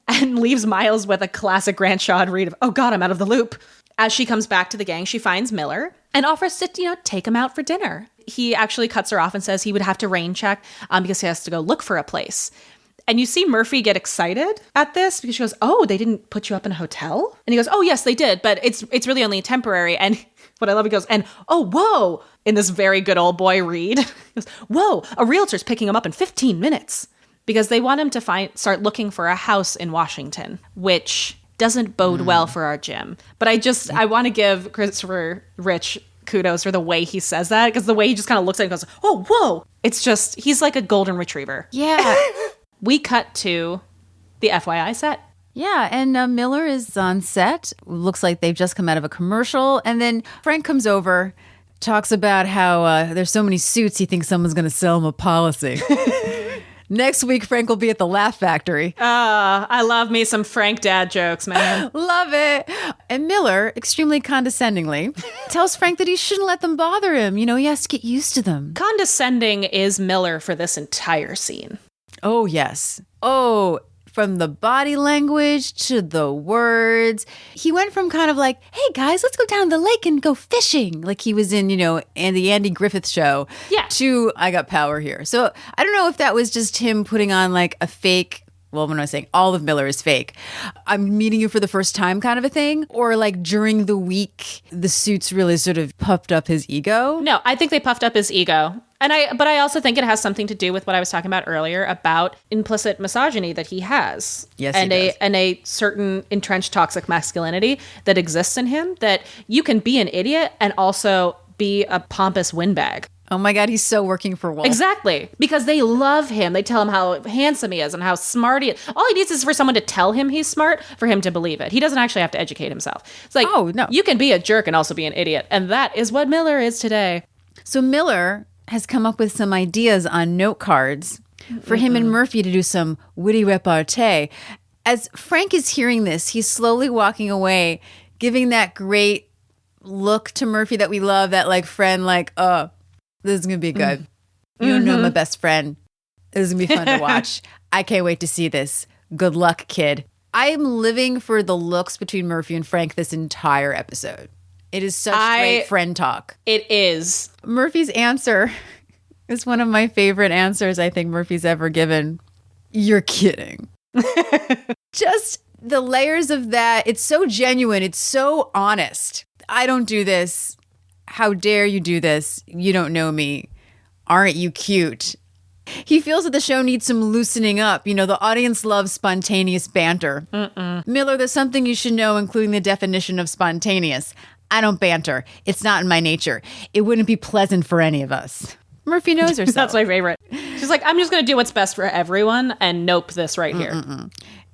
and leaves Miles with a classic Grant Shaw read of, oh God, I'm out of the loop. As she comes back to the gang, she finds Miller and offers to, take him out for dinner. He actually cuts her off and says he would have to rain check because he has to go look for a place. And you see Murphy get excited at this because she goes, oh, they didn't put you up in a hotel? And he goes, oh, yes, they did, but it's really only temporary. And what I love, he goes, and oh, whoa, in this very good old boy read, he goes, whoa, a realtor's picking him up in 15 minutes because they want him to start looking for a house in Washington, which doesn't bode well for our Jim. But I want to give Christopher Rich kudos for the way he says that, because the way he just kind of looks at it and goes, oh, whoa. It's just, he's like a golden retriever. Yeah. We cut to the FYI set. Yeah, and Miller is on set. Looks like they've just come out of a commercial. And then Frank comes over, talks about how there's so many suits, he thinks someone's going to sell him a policy. Next week, Frank will be at the Laugh Factory. I love me some Frank dad jokes, man. Love it. And Miller, extremely condescendingly, tells Frank that he shouldn't let them bother him. He has to get used to them. Condescending is Miller for this entire scene. Oh, yes. Oh, from the body language to the words. He went from kind of like, hey, guys, let's go down the lake and go fishing. Like he was in, the Andy Griffith show. Yeah. To I got power here. So I don't know if that was just him putting on like a fake, well, when I was saying all of Miller is fake, I'm meeting you for the first time kind of a thing. Or like during the week, the suits really sort of puffed up his ego. No, I think they puffed up his ego. But I also think it has something to do with what I was talking about earlier about implicit misogyny that he has. Yes, and he does. and a certain entrenched toxic masculinity that exists in him, that you can be an idiot and also be a pompous windbag. Oh my God, he's so working for Wolf. Exactly. Because they love him. They tell him how handsome he is and how smart he is. All he needs is for someone to tell him he's smart for him to believe it. He doesn't actually have to educate himself. It's like, oh, no. You can be a jerk and also be an idiot. And that is what Miller is today. So Miller has come up with some ideas on note cards for him and Murphy to do some witty repartee. As Frank is hearing this, he's slowly walking away, giving that great look to Murphy that we love, that like friend, like, oh, this is going to be good. You don't know my best friend. This is going to be fun to watch. I can't wait to see this. Good luck, kid. I am living for the looks between Murphy and Frank this entire episode. It is such great friend talk. It is. Murphy's answer is one of my favorite answers I think Murphy's ever given. You're kidding. Just the layers of that. It's so genuine. It's so honest. I don't do this. How dare you do this? You don't know me. Aren't you cute? He feels that the show needs some loosening up. The audience loves spontaneous banter. Miller, there's something you should know, including the definition of spontaneous. I don't banter. It's not in my nature. It wouldn't be pleasant for any of us. Murphy knows herself. That's my favorite. She's like, I'm just going to do what's best for everyone and nope this right here.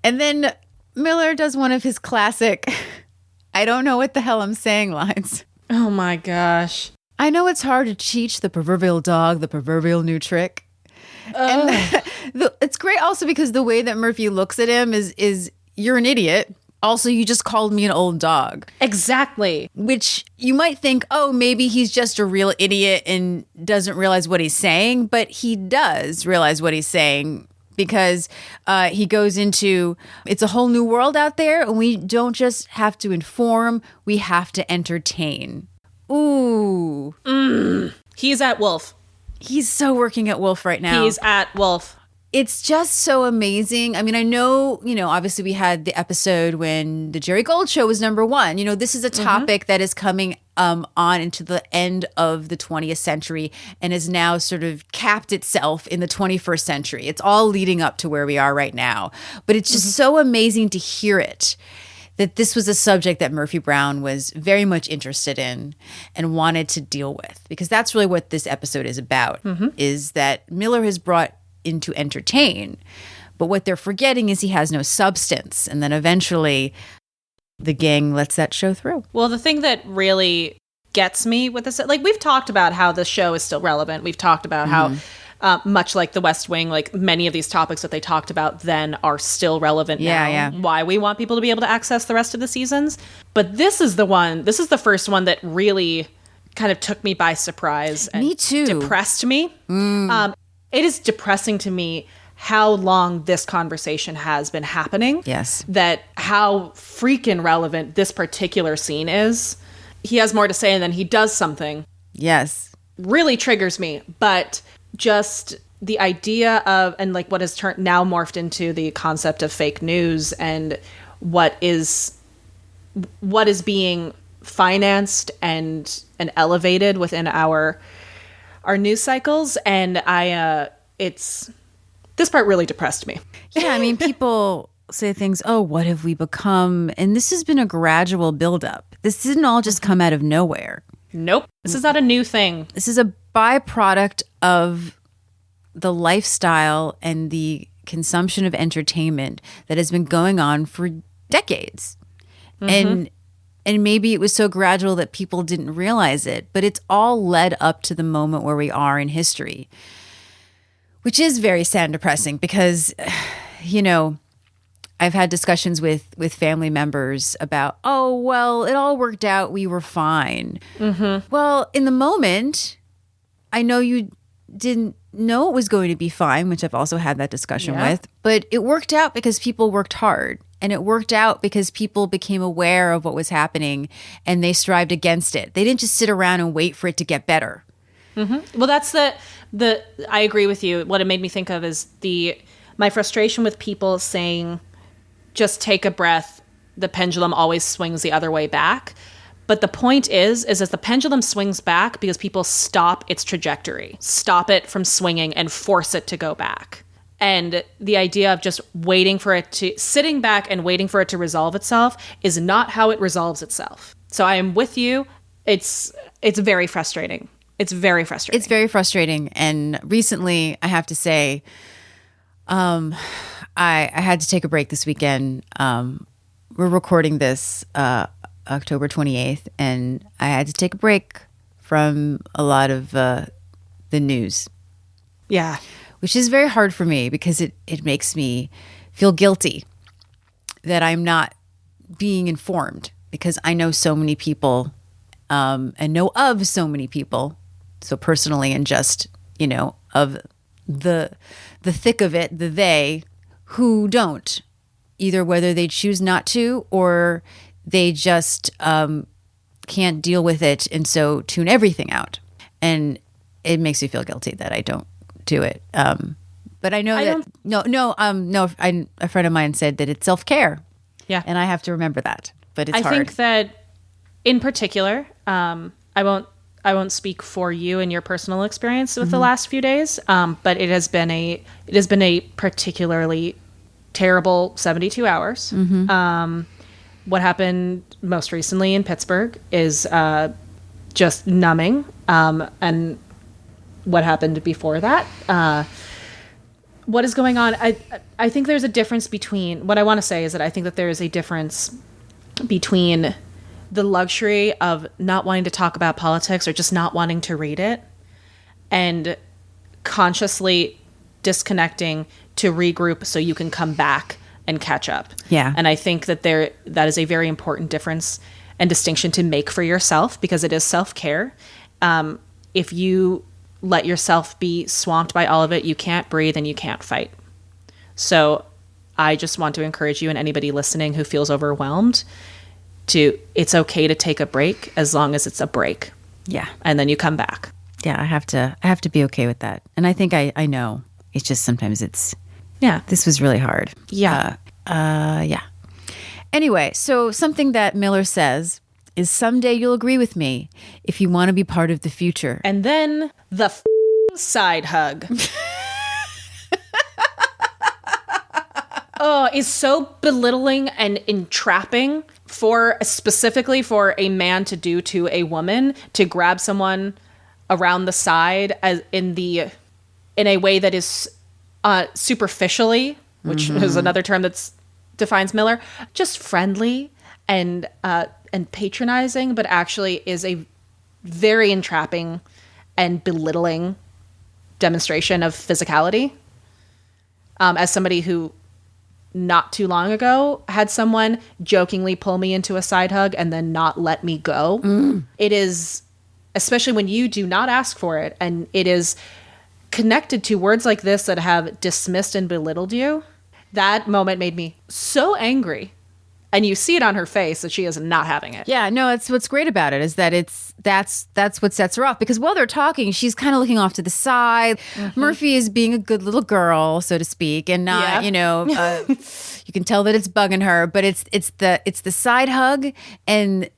And then Miller does one of his classic, I don't know what the hell I'm saying lines. Oh my gosh. I know it's hard to teach the proverbial dog the proverbial new trick. And it's great also because the way that Murphy looks at him is you're an idiot. Also, you just called me an old dog. Exactly. Which you might think, oh, maybe he's just a real idiot and doesn't realize what he's saying. But he does realize what he's saying because he goes into, it's a whole new world out there. And we don't just have to inform, we have to entertain. Ooh. He's at Wolf. He's so working at Wolf right now. He's at Wolf. It's just so amazing. I mean, I know, obviously we had the episode when the Jerry Gold show was number one. This is a topic that is coming on into the end of the 20th century and has now sort of capped itself in the 21st century. It's all leading up to where we are right now. But it's just so amazing to hear it, that this was a subject that Murphy Brown was very much interested in and wanted to deal with. Because that's really what this episode is about, is that Miller has brought in to entertain, But what they're forgetting is he has no substance. And then eventually the gang lets that show through. Well, the thing that really gets me with this, like, we've talked about how the show is still relevant. We've talked about how, much like The West Wing, like many of these topics that they talked about then are still relevant now. Yeah. Why we want people to be able to access the rest of the seasons. But this is the first one that really kind of took me by surprise. And Me too. Depressed me. It is depressing to me how long this conversation has been happening. Yes. That how freaking relevant this particular scene is. He has more to say and then he does something. Yes. Really triggers me. But just the idea of, and like what has now morphed into the concept of fake news and what is being financed and elevated within our news cycles. And this part really depressed me. Yeah, I mean, people say things, oh, what have we become? And this has been a gradual buildup. This didn't all just come out of nowhere. Nope. This is not a new thing. This is a byproduct of the lifestyle and the consumption of entertainment that has been going on for decades. And maybe it was so gradual that people didn't realize it, but it's all led up to the moment where we are in history, which is very sad and depressing because, you know, I've had discussions with family members about, oh, well, it all worked out. We were fine. Well, in the moment, I know you didn't know it was going to be fine, which I've also had that discussion with, but it worked out because people worked hard. And it worked out because people became aware of what was happening and they strived against it. They didn't just sit around and wait for it to get better. Well, that's I agree with you. What it made me think of is my frustration with people saying, just take a breath. The pendulum always swings the other way back. But the point is as the pendulum swings back because people stop its trajectory, stop it from swinging and force it to go back. And the idea of just sitting back and waiting for it to resolve itself is not how it resolves itself. So I am with you. It's very frustrating. It's very frustrating. It's very frustrating. And recently, I have to say, I had to take a break this weekend. We're recording this October 28th, and I had to take a break from a lot of the news. Yeah. Which is very hard for me because it makes me feel guilty that I'm not being informed because I know so many people and know of so many people, so personally and just, you know, of the thick of it, the they who don't, either whether they choose not to or they just can't deal with it and so tune everything out. And it makes me feel guilty that I don't do it. But I know a friend of mine said that it's self-care. Yeah. And I have to remember that, but it's hard. I think that in particular, I won't speak for you and your personal experience with the last few days. But it has been a particularly terrible 72 hours. What happened most recently in Pittsburgh is, just numbing. And what happened before that. What is going on? I think there's a difference between, what I want to say is that I think that there is a difference between the luxury of not wanting to talk about politics or just not wanting to read it and consciously disconnecting to regroup so you can come back and catch up. Yeah. And I think that that is a very important difference and distinction to make for yourself because it is self-care. If you let yourself be swamped by all of it, you can't breathe and you can't fight. So I just want to encourage you and anybody listening who feels overwhelmed it's okay to take a break as long as it's a break. Yeah. And then you come back. Yeah, I have to be okay with that. And I think I know. It's just sometimes this was really hard. Yeah. Yeah. Anyway, so something that Miller says is someday you'll agree with me if you want to be part of the future. And then the side hug. Oh, is so belittling and entrapping specifically for a man to do to a woman, to grab someone around the side in a way that is superficially which is another term that defines Miller. Just friendly and patronizing, but actually is a very entrapping and belittling demonstration of physicality. As somebody who not too long ago had someone jokingly pull me into a side hug and then not let me go. It is, especially when you do not ask for it, and it is connected to words like this that have dismissed and belittled you. That moment made me so angry. And you see it on her face that she is not having it. Yeah, no, it's what's great about it is that that's what sets her off, because while they're talking, she's kind of looking off to the side. Murphy is being a good little girl, so to speak, and not, you can tell that it's bugging her, but it's the side hug and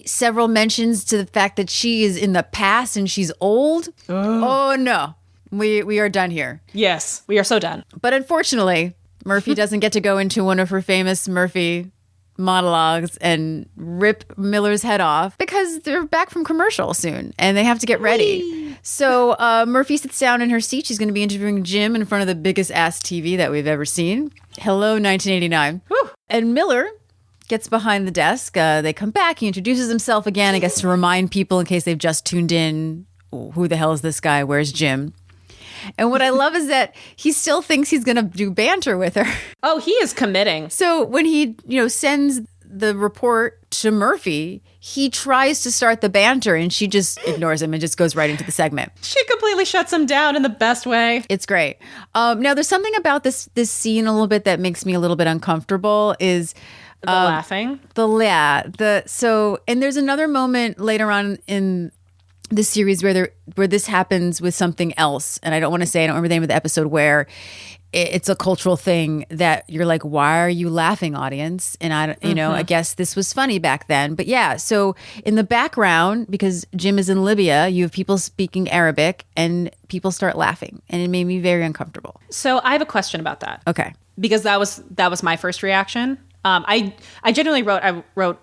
several mentions to the fact that she is in the past and she's old. Oh no, we are done here. Yes, we are so done. But unfortunately, Murphy doesn't get to go into one of her famous Murphy monologues and rip Miller's head off because they're back from commercial soon and they have to get ready. Whee! So Murphy sits down in her seat. She's going to be interviewing Jim in front of the biggest ass TV that we've ever seen. Hello, 1989. Whew. And Miller gets behind the desk. They come back. He introduces himself again, I guess, to remind people in case they've just tuned in. Who the hell is this guy? Where's Jim? And what I love is that he still thinks he's going to do banter with her. Oh, he is committing. So when he, sends the report to Murphy, he tries to start the banter and she just ignores him and just goes right into the segment. She completely shuts him down in the best way. It's great. Now, there's something about this scene a little bit that makes me a little bit uncomfortable is the laughing. And there's another moment later on in the series where this happens with something else, and I don't want to say, I don't remember the name of the episode, where it's a cultural thing that you're like, why are you laughing, audience? And I guess this was funny back then, but yeah. So in the background, because Jim is in Libya, you have people speaking Arabic, and people start laughing, and it made me very uncomfortable. So I have a question about that. Okay, because that was my first reaction. I genuinely wrote,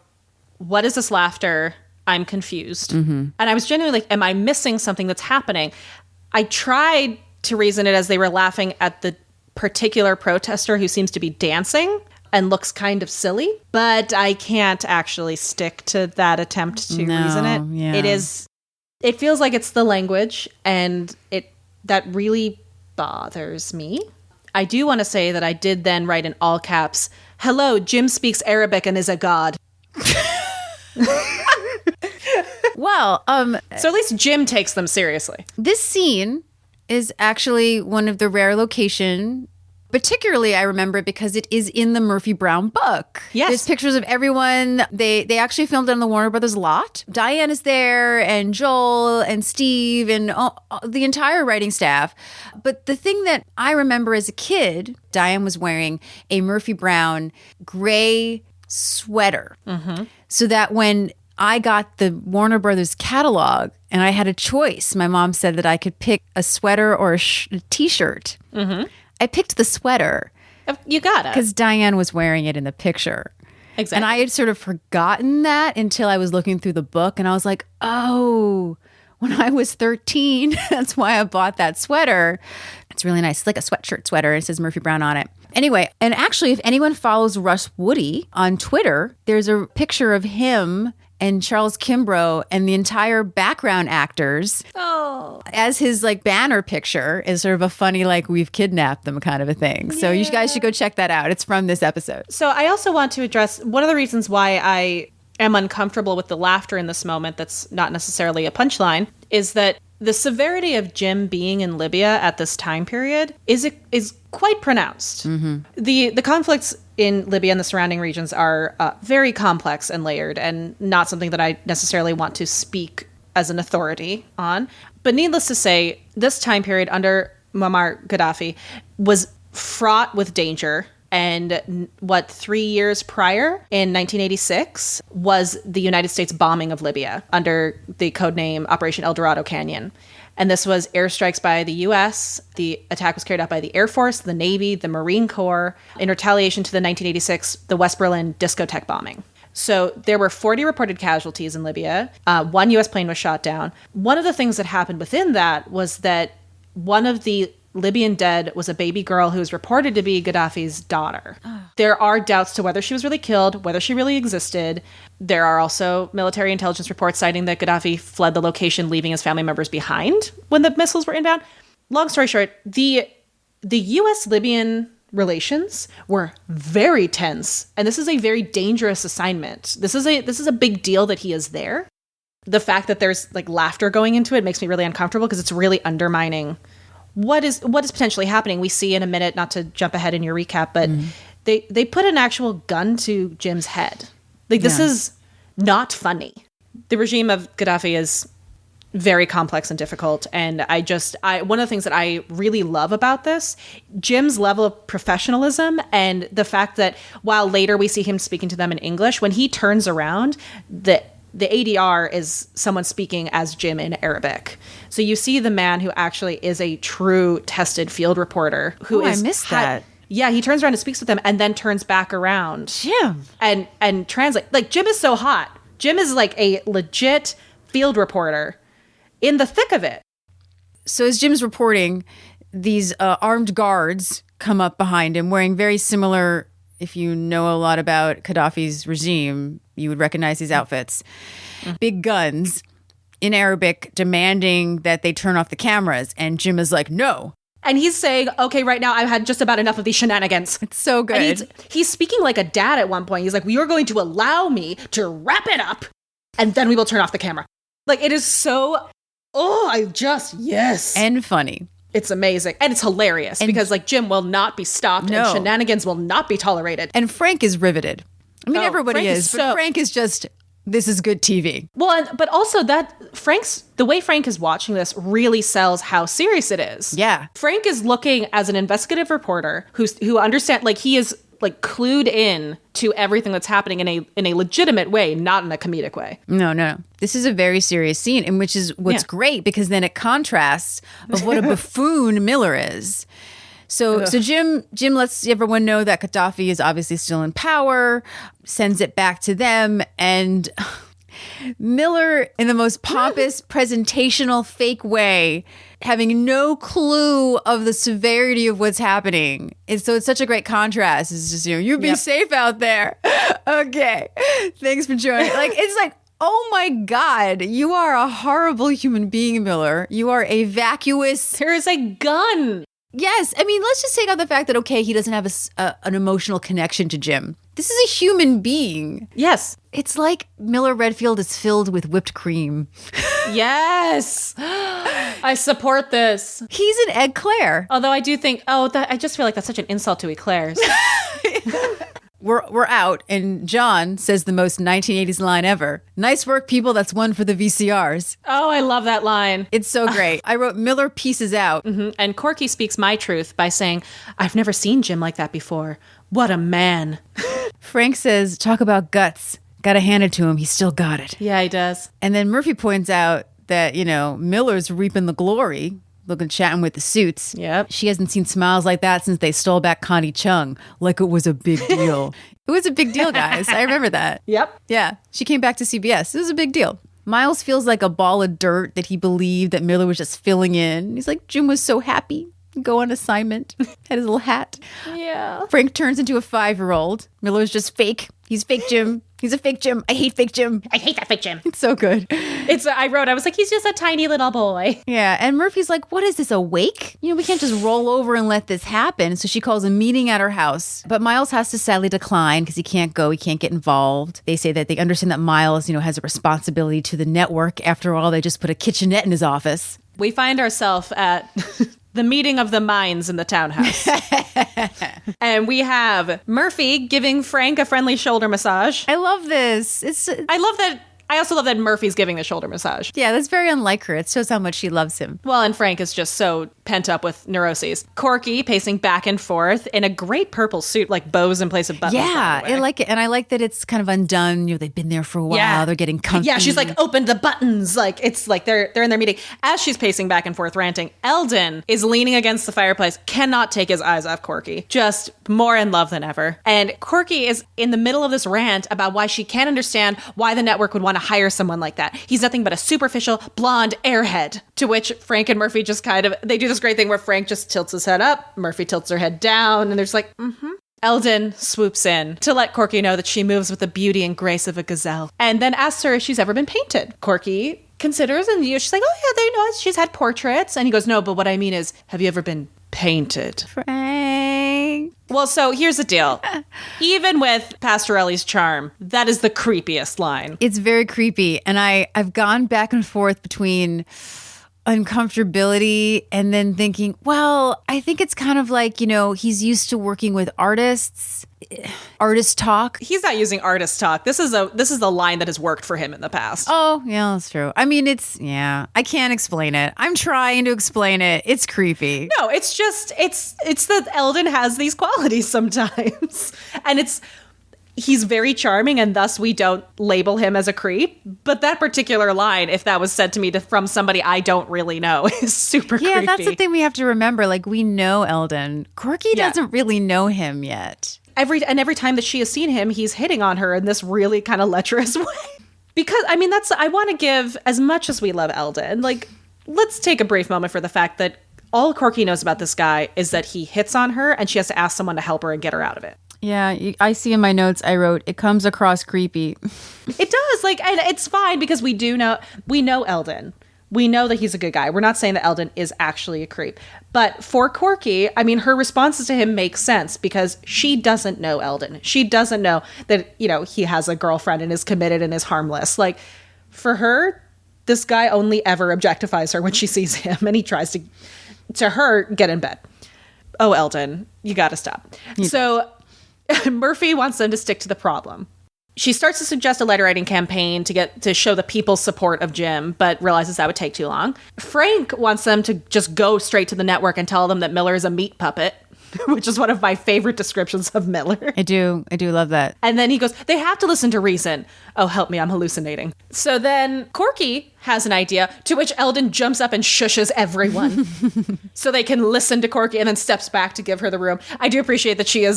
what is this laughter? I'm confused. And I was genuinely like, am I missing something that's happening? I tried to reason it as they were laughing at the particular protester who seems to be dancing and looks kind of silly, but I can't actually stick to that attempt to reason it. Yeah. It feels like it's the language, and that really bothers me. I do want to say that I did then write in all caps, hello, Jim speaks Arabic and is a god. Well, so at least Jim takes them seriously. This scene is actually one of the rare location. Particularly, I remember it because it is in the Murphy Brown book. Yes. There's pictures of everyone. They actually filmed it on the Warner Brothers lot. Diane is there, and Joel, and Steve, and the entire writing staff. But the thing that I remember as a kid, Diane was wearing a Murphy Brown gray sweater. So that when I got the Warner Brothers catalog and I had a choice, my mom said that I could pick a sweater or a t-shirt. I picked the sweater. You got it. Because Diane was wearing it in the picture. Exactly. And I had sort of forgotten that until I was looking through the book, and I was like, oh, when I was 13, that's why I bought that sweater. It's really nice. It's like a sweatshirt sweater. It says Murphy Brown on it. Anyway, and actually, if anyone follows Russ Woody on Twitter, there's a picture of him and Charles Kimbrough and the entire background actors as his like banner picture is sort of a funny, like, we've kidnapped them kind of a thing. So you guys should go check that out. It's from this episode. So I also want to address one of the reasons why I am uncomfortable with the laughter in this moment that's not necessarily a punchline is that the severity of Jim being in Libya at this time period is quite pronounced. The conflicts in Libya and the surrounding regions are very complex and layered, and not something that I necessarily want to speak as an authority on. But needless to say, this time period under Muammar Gaddafi was fraught with danger. And 3 years prior, in 1986, was the United States bombing of Libya under the codename Operation El Dorado Canyon. And this was airstrikes by the U.S. The attack was carried out by the Air Force, the Navy, the Marine Corps, in retaliation to the 1986, the West Berlin discotheque bombing. So there were 40 reported casualties in Libya. One U.S. plane was shot down. One of the things that happened within that was that one of the Libyan dead was a baby girl who is reported to be Gaddafi's daughter. There are doubts to whether she was really killed, whether she really existed. There are also military intelligence reports citing that Gaddafi fled the location, leaving his family members behind when the missiles were inbound. Long story short, the U.S.-Libyan relations were very tense, and this is a very dangerous assignment. This is a big deal that he is there. The fact that there's like laughter going into it makes me really uncomfortable because it's really undermining what is potentially happening. We see in a minute, not to jump ahead in your recap, but they put an actual gun to Jim's head. Like, this is not funny. The regime of Gaddafi is very complex and difficult. And one of the things that I really love about this, Jim's level of professionalism and the fact that while later we see him speaking to them in English, when he turns around, the ADR is someone speaking as Jim in Arabic. So you see the man who actually is a true tested field reporter who I missed that. Yeah, he turns around and speaks with them and then turns back around. Jim. And translate. Like, Jim is so hot. Jim is like a legit field reporter in the thick of it. So as Jim's reporting, these armed guards come up behind him wearing very similar, if you know a lot about Gaddafi's regime, you would recognize these outfits. Big guns in Arabic demanding that they turn off the cameras. And Jim is like, no. And he's saying, okay, right now I've had just about enough of these shenanigans. It's so good. And he's speaking like a dad at one point. He's like, you're going to allow me to wrap it up and then we will turn off the camera. Like, it is so... yes. And funny. It's amazing. And it's hilarious because, like, Jim will not be stopped and shenanigans will not be tolerated. And Frank is riveted. I mean, everybody Frank is, but Frank is just, this is good TV. Well, but also the way Frank is watching this really sells how serious it is. Yeah. Frank is looking as an investigative reporter who understands, like, he is like clued in to everything that's happening in a legitimate way, not in a comedic way. No. This is a very serious scene, and which is what's great because then it contrasts of what a buffoon Miller is. So Jim lets everyone know that Gaddafi is obviously still in power, sends it back to them, and Miller, in the most pompous, presentational, fake way, having no clue of the severity of what's happening. And so it's such a great contrast. It's just, you be safe out there. Okay. Thanks for joining. Like, it's like, oh my God, you are a horrible human being, Miller. You are a vacuous. There is a gun. Yes. I mean, let's just take out the fact that, okay, he doesn't have an emotional connection to Jim. This is a human being. Yes. It's like Miller Redfield is filled with whipped cream. Yes. I support this. He's an eclair. Although I do think, I just feel like that's such an insult to eclairs. We're out, and John says the most 1980s line ever. Nice work, people. That's one for the VCRs. Oh, I love that line. It's so great. I wrote Miller pieces out. Mm-hmm. And Corky speaks my truth by saying, I've never seen Jim like that before. What a man. Frank says, talk about guts. Gotta hand it to him. He's still got it. Yeah, he does. And then Murphy points out that, Miller's reaping the glory. Chatting with the suits. Yep. She hasn't seen smiles like that since they stole back Connie Chung. Like it was a big deal. It was a big deal, guys. I remember that. Yep. Yeah. She came back to CBS. It was a big deal. Miles feels like a ball of dirt that he believed that Miller was just filling in. He's like, Jim was so happy. Go on assignment. Had his little hat. Yeah. Frank turns into a 5-year-old. Miller's just fake. He's fake Jim. He's a fake Jim. I hate fake Jim. I hate that fake Jim. It's so good. I was like, he's just a tiny little boy. Yeah. And Murphy's like, what is this, a wake? We can't just roll over and let this happen. So she calls a meeting at her house. But Miles has to sadly decline because he can't go. He can't get involved. They say that they understand that Miles, has a responsibility to the network. After all, they just put a kitchenette in his office. We find ourselves at the meeting of the minds in the townhouse. And we have Murphy giving Frank a friendly shoulder massage. I love this. I also love that Murphy's giving the shoulder massage. Yeah, that's very unlike her. It shows how much she loves him. Well, and Frank is just so pent up with neuroses. Corky pacing back and forth in a great purple suit, like bows in place of buttons. Yeah, I like it. And I like that it's kind of undone. They've been there for a while. Yeah. They're getting comfy. Yeah, she's like, open the buttons. Like, it's like they're in their meeting. As she's pacing back and forth ranting, Eldon is leaning against the fireplace, cannot take his eyes off Corky. Just more in love than ever. And Corky is in the middle of this rant about why she can't understand why the network would want to hire someone like that. He's nothing but a superficial blonde airhead. To which Frank and Murphy just they do this great thing where Frank just tilts his head up, Murphy tilts her head down, and there's like, mm-hmm. Eldon swoops in to let Corky know that she moves with the beauty and grace of a gazelle, and then asks her if she's ever been painted. Corky considers, and she's like, oh yeah, they know she's had portraits. And he goes, no, but what I mean is, have you ever been painted? Frank. Well, so here's the deal. Even with Pastorelli's charm, that is the creepiest line. It's very creepy. And I've gone back and forth between uncomfortability and then thinking, well, I think it's kind of like, he's used to working with artists, artist talk. He's not using artist talk. This is a line that has worked for him in the past. Oh, yeah, that's true. I mean, I can't explain it. I'm trying to explain it. It's creepy. No, it's that Eldon has these qualities sometimes. And he's very charming, and thus we don't label him as a creep. But that particular line, if that was said to me from somebody I don't really know, is super creepy. Yeah, that's the thing we have to remember. Like, we know Eldon. Corky doesn't really know him yet. Every time that she has seen him, he's hitting on her in this really kind of lecherous way. Because, I mean, I want to give, as much as we love Eldon, like, let's take a brief moment for the fact that all Corky knows about this guy is that he hits on her, and she has to ask someone to help her and get her out of it. Yeah, I see in my notes I wrote, it comes across creepy. It does. And it's fine because we know Eldon. We know that he's a good guy. We're not saying that Eldon is actually a creep. But for Corky, I mean, her responses to him make sense because she doesn't know Eldon. She doesn't know that, he has a girlfriend and is committed and is harmless. Like, for her, this guy only ever objectifies her when she sees him, and he tries to her, get in bed. Oh, Eldon, you got to stop. So Murphy wants them to stick to the problem. She starts to suggest a letter writing campaign to show the people's support of Jim, but realizes that would take too long. Frank wants them to just go straight to the network and tell them that Miller is a meat puppet, which is one of my favorite descriptions of Miller. I do love that. And then he goes, they have to listen to reason. Oh, help me, I'm hallucinating. So then Corky has an idea, to which Eldon jumps up and shushes everyone so they can listen to Corky, and then steps back to give her the room. I do appreciate that she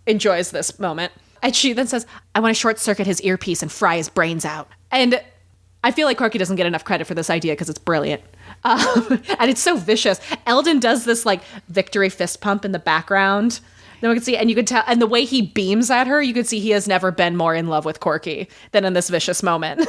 enjoys this moment. And she then says, I want to short circuit his earpiece and fry his brains out. And I feel like Corky doesn't get enough credit for this idea because it's brilliant. And it's so vicious. Eldon does this like victory fist pump in the background. Then we can see, and you could tell, and the way he beams at her, you could see he has never been more in love with Corky than in this vicious moment.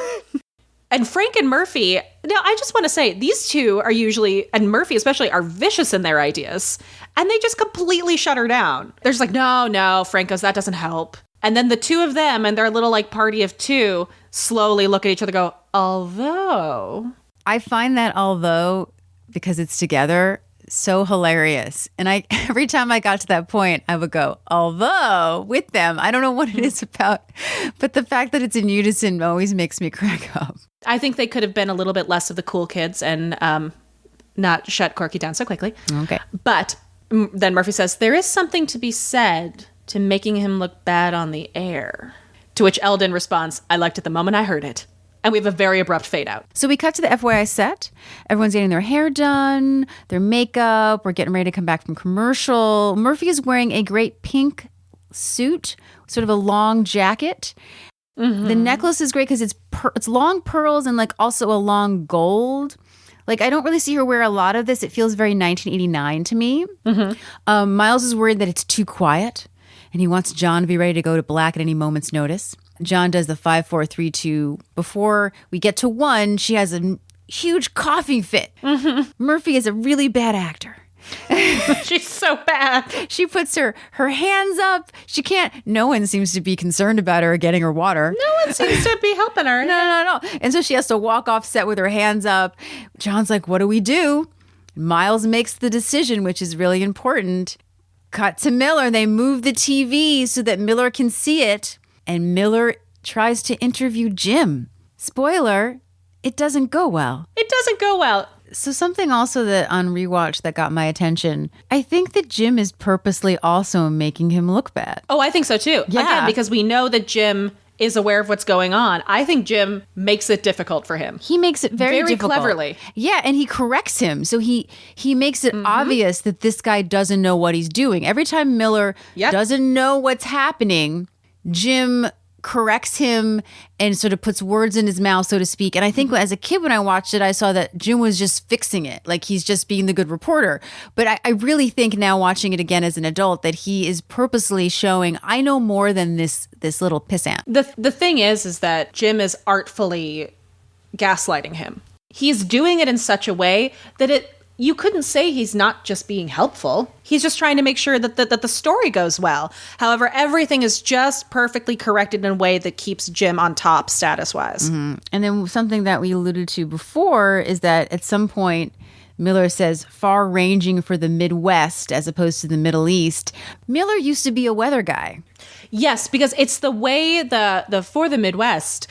And Frank and Murphy, now I just want to say, these two are usually, and Murphy especially, are vicious in their ideas. And they just completely shut her down. They're just like, no, Frank goes, that doesn't help. And then the two of them and their little like party of two slowly look at each other and go, although. I find that because it's together, so hilarious. And every time I got to that point, I would go, although, with them. I don't know what it is about, but the fact that it's in unison always makes me crack up. I think they could have been a little bit less of the cool kids and not shut Corky down so quickly. Okay. But then Murphy says, there is something to be said to making him look bad on the air. To which Eldon responds, I liked it the moment I heard it. And we have a very abrupt fade out. So we cut to the FYI set. Everyone's getting their hair done, their makeup. We're getting ready to come back from commercial. Murphy is wearing a great pink suit, sort of a long jacket. Mm-hmm. The necklace is great because it's long pearls and like also a long gold. Like, I don't really see her wear a lot of this. It feels very 1989 to me. Mm-hmm. Miles is worried that it's too quiet, and he wants John to be ready to go to black at any moment's notice. John does the 5, 4, 3, 2. Before we get to 1, she has a huge coughing fit. Mm-hmm. Murphy is a really bad actor. She's so bad. She puts her hands up. She can't. No one seems to be concerned about her or getting her water. No one seems to be helping her. No. And so she has to walk off set with her hands up. John's like, what do we do? Miles makes the decision, which is really important. Cut to Miller. They move the TV so that Miller can see it. And Miller tries to interview Jim. Spoiler, it doesn't go well. It doesn't go well. So something also that on rewatch that got my attention, I think that Jim is purposely also making him look bad. Oh, I think so too. Yeah. Again, because we know that Jim is aware of what's going on. I think Jim makes it difficult for him. He makes it very difficult. Cleverly. Yeah, and he corrects him. So he makes it obvious that this guy doesn't know what he's doing. Every time Miller doesn't know what's happening, Jim corrects him and sort of puts words in his mouth, so to speak. And I think as a kid, when I watched it, I saw that Jim was just fixing it. Like he's just being the good reporter. But I really think now watching it again as an adult that he is purposely showing, I know more than this little pissant. The thing is that Jim is artfully gaslighting him. He's doing it in such a way that you couldn't say he's not just being helpful. He's just trying to make sure that the story goes well. However, everything is just perfectly corrected in a way that keeps Jim on top status-wise. Mm-hmm. And then something that we alluded to before is that at some point, Miller says far-ranging for the Midwest as opposed to the Middle East. Miller used to be a weather guy. Yes, because it's the way the for the Midwest,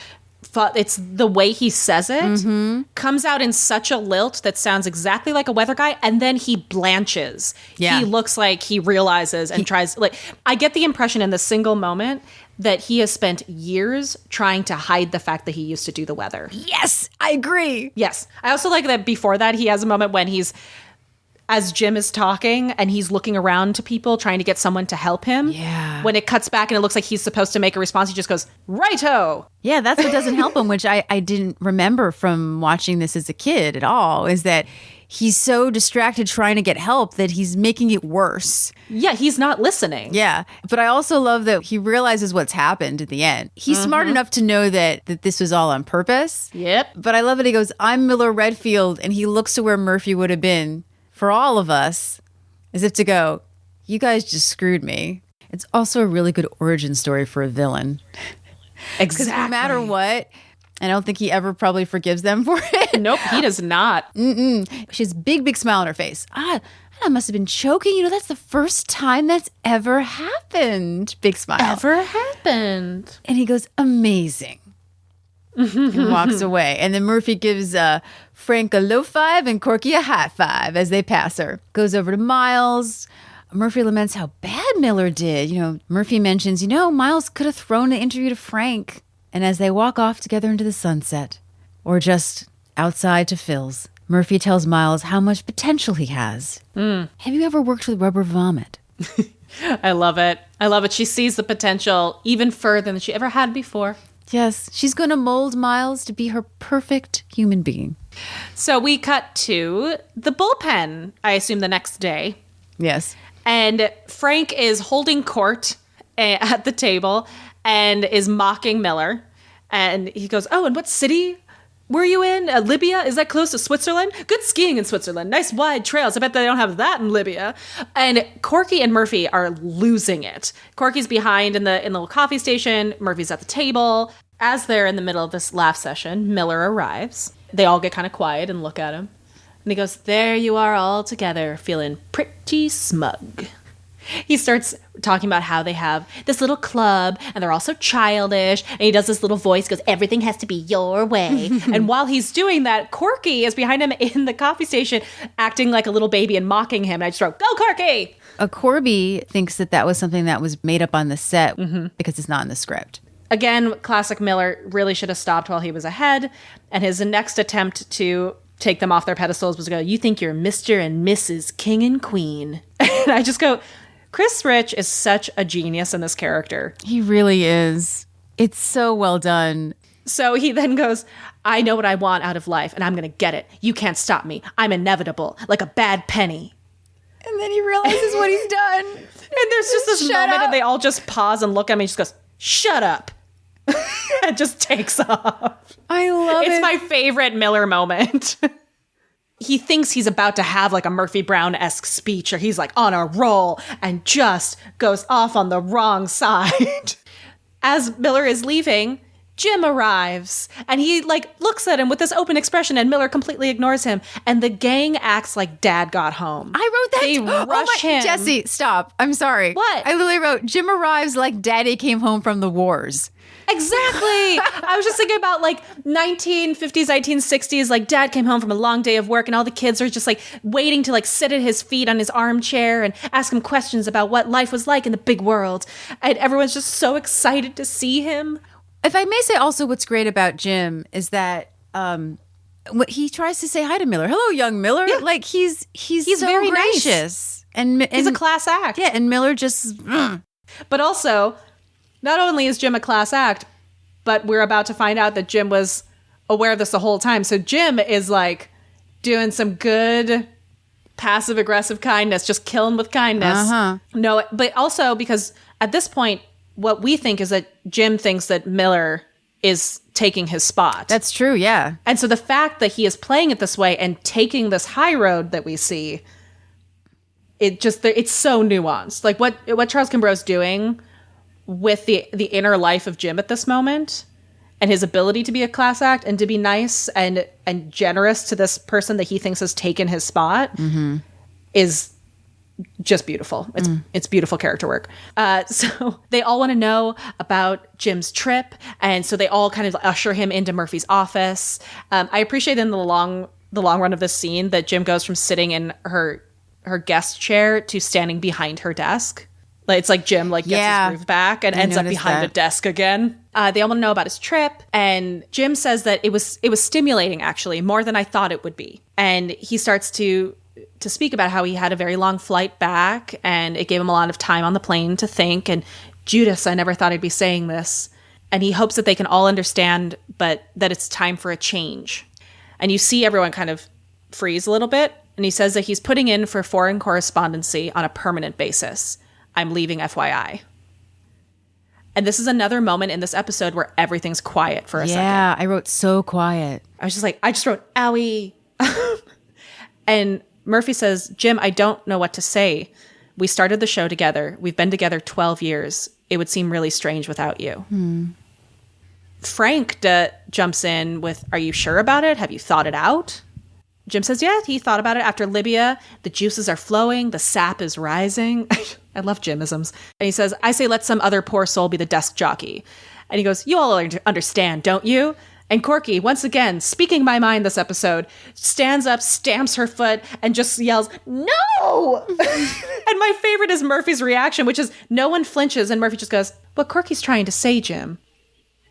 it's the way he says it, comes out in such a lilt that sounds exactly like a weather guy, and then he blanches. Yeah. He looks like he realizes and tries. Like, I get the impression in the single moment that he has spent years trying to hide the fact that he used to do the weather. Yes, I agree. Yes. I also like that before that he has a moment when as Jim is talking and he's looking around to people trying to get someone to help him. Yeah. When it cuts back and it looks like he's supposed to make a response, he just goes, righto. Yeah, that's what doesn't help him, which I didn't remember from watching this as a kid at all, is that he's so distracted trying to get help that he's making it worse. Yeah, he's not listening. Yeah. But I also love that he realizes what's happened at the end. He's smart enough to know that this was all on purpose. Yep. But I love it. He goes, I'm Miller Redfield. And he looks to where Murphy would have been for all of us, as if to go, you guys just screwed me. It's also a really good origin story for a villain. Exactly. Because no matter what, I don't think he ever probably forgives them for it. Nope, he does not. She has big smile on her face. I must have been choking. That's the first time that's ever happened. Big smile. Ever happened. And he goes, amazing. And walks away. And then Murphy gives Frank a low five and Corky a high five as they pass her. Goes over to Miles. Murphy laments how bad Miller did. Murphy mentions, Miles could have thrown the interview to Frank. And as they walk off together into the sunset, or just outside to Phil's, Murphy tells Miles how much potential he has. Have you ever worked with rubber vomit? I love it. I love it. She sees the potential even further than she ever had before. Yes, she's going to mold Miles to be her perfect human being. So we cut to the bullpen, I assume the next day. Yes. And Frank is holding court at the table and is mocking Miller. And he goes, oh, and what city were you in? Libya? Is that close to Switzerland? Good skiing in Switzerland. Nice wide trails. I bet they don't have that in Libya. And Corky and Murphy are losing it. Corky's behind in the little coffee station. Murphy's at the table. As they're in the middle of this laugh session, Miller arrives. They all get kind of quiet and look at him. And he goes, there you are all together, feeling pretty smug. He starts talking about how they have this little club and they're all so childish. And he does this little voice, goes, everything has to be your way. And while he's doing that, Corky is behind him in the coffee station acting like a little baby and mocking him. And I just wrote, go Corky! Corby thinks that was something that was made up on the set because it's not in the script. Again, classic Miller really should have stopped while he was ahead. And his next attempt to take them off their pedestals was to go, you think you're Mr. and Mrs. King and Queen. And I just go, Chris Rich is such a genius in this character. He really is. It's so well done. So he then goes, I know what I want out of life, and I'm going to get it. You can't stop me. I'm inevitable, like a bad penny. And then he realizes what he's done. And there's just this moment, and they all just pause and look at me and just goes, shut up. And just takes off. I love it. It's my favorite Miller moment. He thinks he's about to have like a Murphy Brown-esque speech, or he's like on a roll, and just goes off on the wrong side. As Miller is leaving, Jim arrives, and he like looks at him with this open expression, and Miller completely ignores him, and the gang acts like Dad got home. I wrote that. They rush him. Jesse, stop. I'm sorry. What? I literally wrote, Jim arrives like Daddy came home from the wars. Exactly. I was just thinking about like 1950s, 1960s, like Dad came home from a long day of work and all the kids are just like waiting to like sit at his feet on his armchair and ask him questions about what life was like in the big world. And everyone's just so excited to see him. If I may say also what's great about Jim is that what he tries to say hi to Miller. Hello, young Miller. Yeah. Like he's so very nice. gracious. And He's a class act. Yeah, and Miller just But also, not only is Jim a class act, But we're about to find out that Jim was aware of this the whole time. So Jim is like doing some good passive aggressive kindness, just killing with kindness. No, but also because at this point, what we think is that Jim thinks that Miller is taking his spot. That's true, yeah. And so the fact that he is playing it this way and taking this high road that we see, it's so nuanced. Like what Charles Kimbrough's doing with the inner life of Jim at this moment and his ability to be a class act and to be nice and generous to this person that he thinks has taken his spot is just beautiful. It's beautiful character work. So they all want to know about Jim's trip. And so they all kind of usher him into Murphy's office. I appreciate in the long run of this scene that Jim goes from sitting in her guest chair to standing behind her desk. Like, it's like Jim gets his groove back and ends up behind a desk again. They all want to know about his trip. And Jim says that it was stimulating, actually, more than I thought it would be. And he starts to speak about how he had a very long flight back and it gave him a lot of time on the plane to think. And Judas, I never thought I'd be saying this. And he hopes that they can all understand, but that it's time for a change. And you see everyone kind of freeze a little bit. And he says that he's putting in for foreign correspondency on a permanent basis. I'm leaving, FYI. And this is another moment in this episode where everything's quiet for a second. Yeah, I wrote so quiet. I just wrote, owie. And Murphy says, Jim, I don't know what to say. We started the show together. We've been together 12 years. It would seem really strange without you. Frank jumps in with, are you sure about it? Have you thought it out? Jim says, yeah, he thought about it after Libya. The juices are flowing. The sap is rising. I love Jimisms. And he says, I say let some other poor soul be the desk jockey. And he goes, you all understand, don't you? And Corky, once again, speaking my mind this episode, stands up, stamps her foot, and just yells, no! And my favorite is Murphy's reaction, which is no one flinches. And Murphy just goes, what Corky's trying to say, Jim?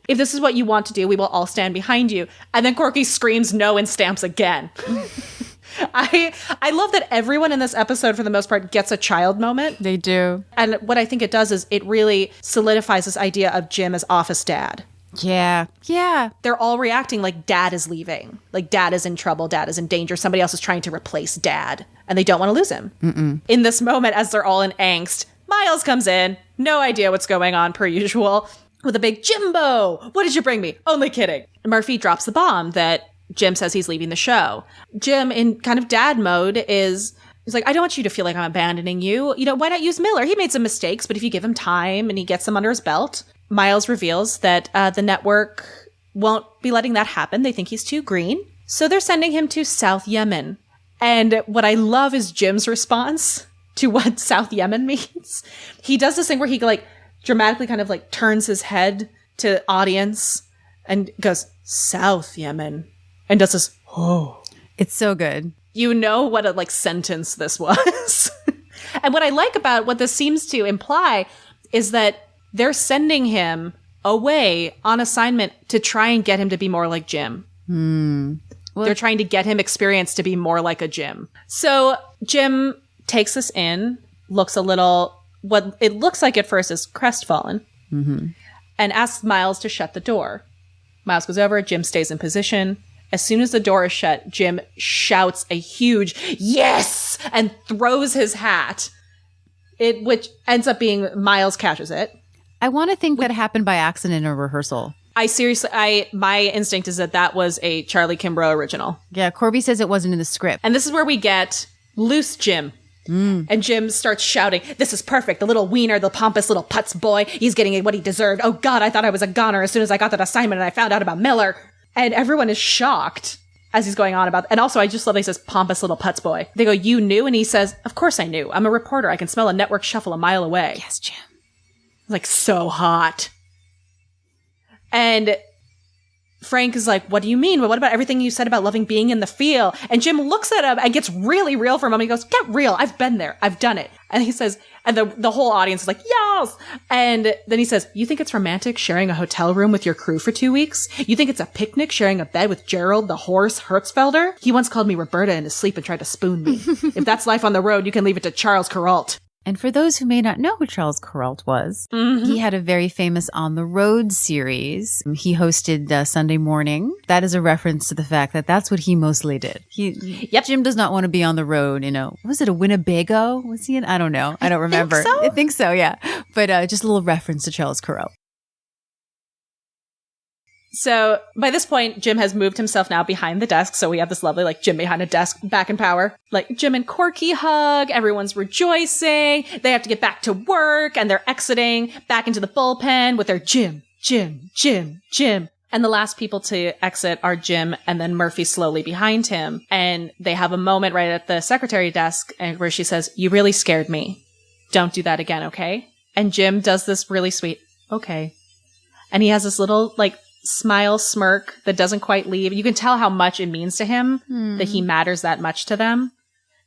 If this is what you want to do, we will all stand behind you. And then Corky screams no and stamps again. I love that everyone in this episode, for the most part, gets a child moment. They do. And what I think it does is it really solidifies this idea of Jim as office dad. Yeah. Yeah. They're all reacting like dad is leaving. Like dad is in trouble. Dad is in danger. Somebody else is trying to replace dad. And they don't want to lose him. In this moment, as they're all in angst, Miles comes in. No idea what's going on, per usual. With a big, Jimbo, what did you bring me? Only kidding. Murphy drops the bomb that Jim says he's leaving the show. Jim, in kind of dad mode, he's like, I don't want you to feel like I'm abandoning you. You know, why not use Miller? He made some mistakes, but if you give him time and he gets them under his belt. Miles reveals that the network won't be letting that happen. They think he's too green. So they're sending him to South Yemen. And what I love is Jim's response to what South Yemen means. He does this thing where he dramatically kind of turns his head to audience and goes, South Yemen. And does this, oh. It's so good. You know what a sentence this was. And what I like about what this seems to imply is that they're sending him away on assignment to try and get him to be more like Jim. Well, they're trying to get him experience to be more like a Jim. So Jim takes this in, looks a little, what it looks like at first is crestfallen, and asks Miles to shut the door. Miles goes over, Jim stays in position. As soon as the door is shut, Jim shouts a huge yes and throws his hat, which ends up being Miles catches it. I want to think that happened by accident in a rehearsal. My instinct is that was a Charlie Kimbrough original. Yeah, Corby says it wasn't in the script. And this is where we get loose Jim. And Jim starts shouting, this is perfect. The little wiener, the pompous little putz boy, he's getting what he deserved. Oh God, I thought I was a goner as soon as I got that assignment and I found out about Miller. And everyone is shocked as he's going on about, and also I just love that he says pompous little putz boy. They go, you knew? And he says, of course I knew. I'm a reporter. I can smell a network shuffle a mile away. Yes, Jim. So hot. And Frank is like, what do you mean? What about everything you said about loving being in the field? And Jim looks at him and gets really real for a moment. He goes, get real. I've been there. I've done it. And he says, and the whole audience is like, yes. And then he says, you think it's romantic sharing a hotel room with your crew for 2 weeks? You think it's a picnic sharing a bed with Gerald, the horse, Hertzfelder? He once called me Roberta in his sleep and tried to spoon me. If that's life on the road, you can leave it to Charles Kuralt. And for those who may not know who Charles Kuralt was, he had a very famous On the Road series. He hosted Sunday Morning. That is a reference to the fact that that's what he mostly did. Jim does not want to be on the road, Was it a Winnebago? Was he in? I don't know. I don't remember. I think so, yeah. But just a little reference to Charles Kuralt. So by this point, Jim has moved himself now behind the desk. So we have this lovely, Jim behind a desk, back in power. Jim and Corky hug. Everyone's rejoicing. They have to get back to work and they're exiting back into the bullpen with their Jim, Jim, Jim, Jim. And the last people to exit are Jim and then Murphy slowly behind him. And they have a moment right at the secretary desk where she says, "You really scared me. Don't do that again, okay?" And Jim does this really sweet, "Okay." And he has this little, smile smirk that doesn't quite leave. You can tell how much it means to him that he matters that much to them.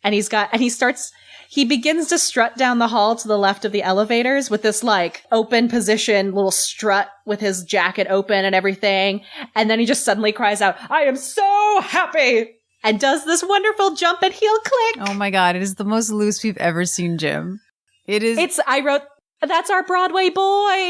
And he begins to strut down the hall to the left of the elevators with this open position, little strut with his jacket open and everything. And then he just suddenly cries out, "I am so happy!" And does this wonderful jump and heel click. Oh my God. It is the most loose we've ever seen Jim. It is. I wrote, "That's our Broadway boy."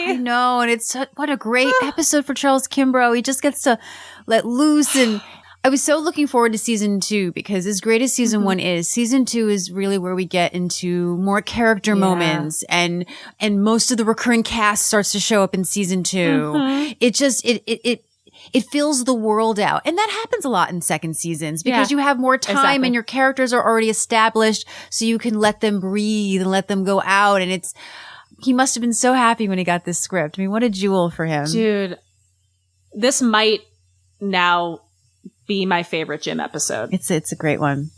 I know. And what a great episode for Charles Kimbrough. He just gets to let loose. And I was so looking forward to season 2 because as great as season 1 is, season 2 is really where we get into more character moments and most of the recurring cast starts to show up in season 2. It just, it fills the world out. And that happens a lot in second seasons because you have more time and your characters are already established so you can let them breathe and let them go out. And he must have been so happy when he got this script. I mean, what a jewel for him. Dude, this might now be my favorite Jim episode. It's a great one.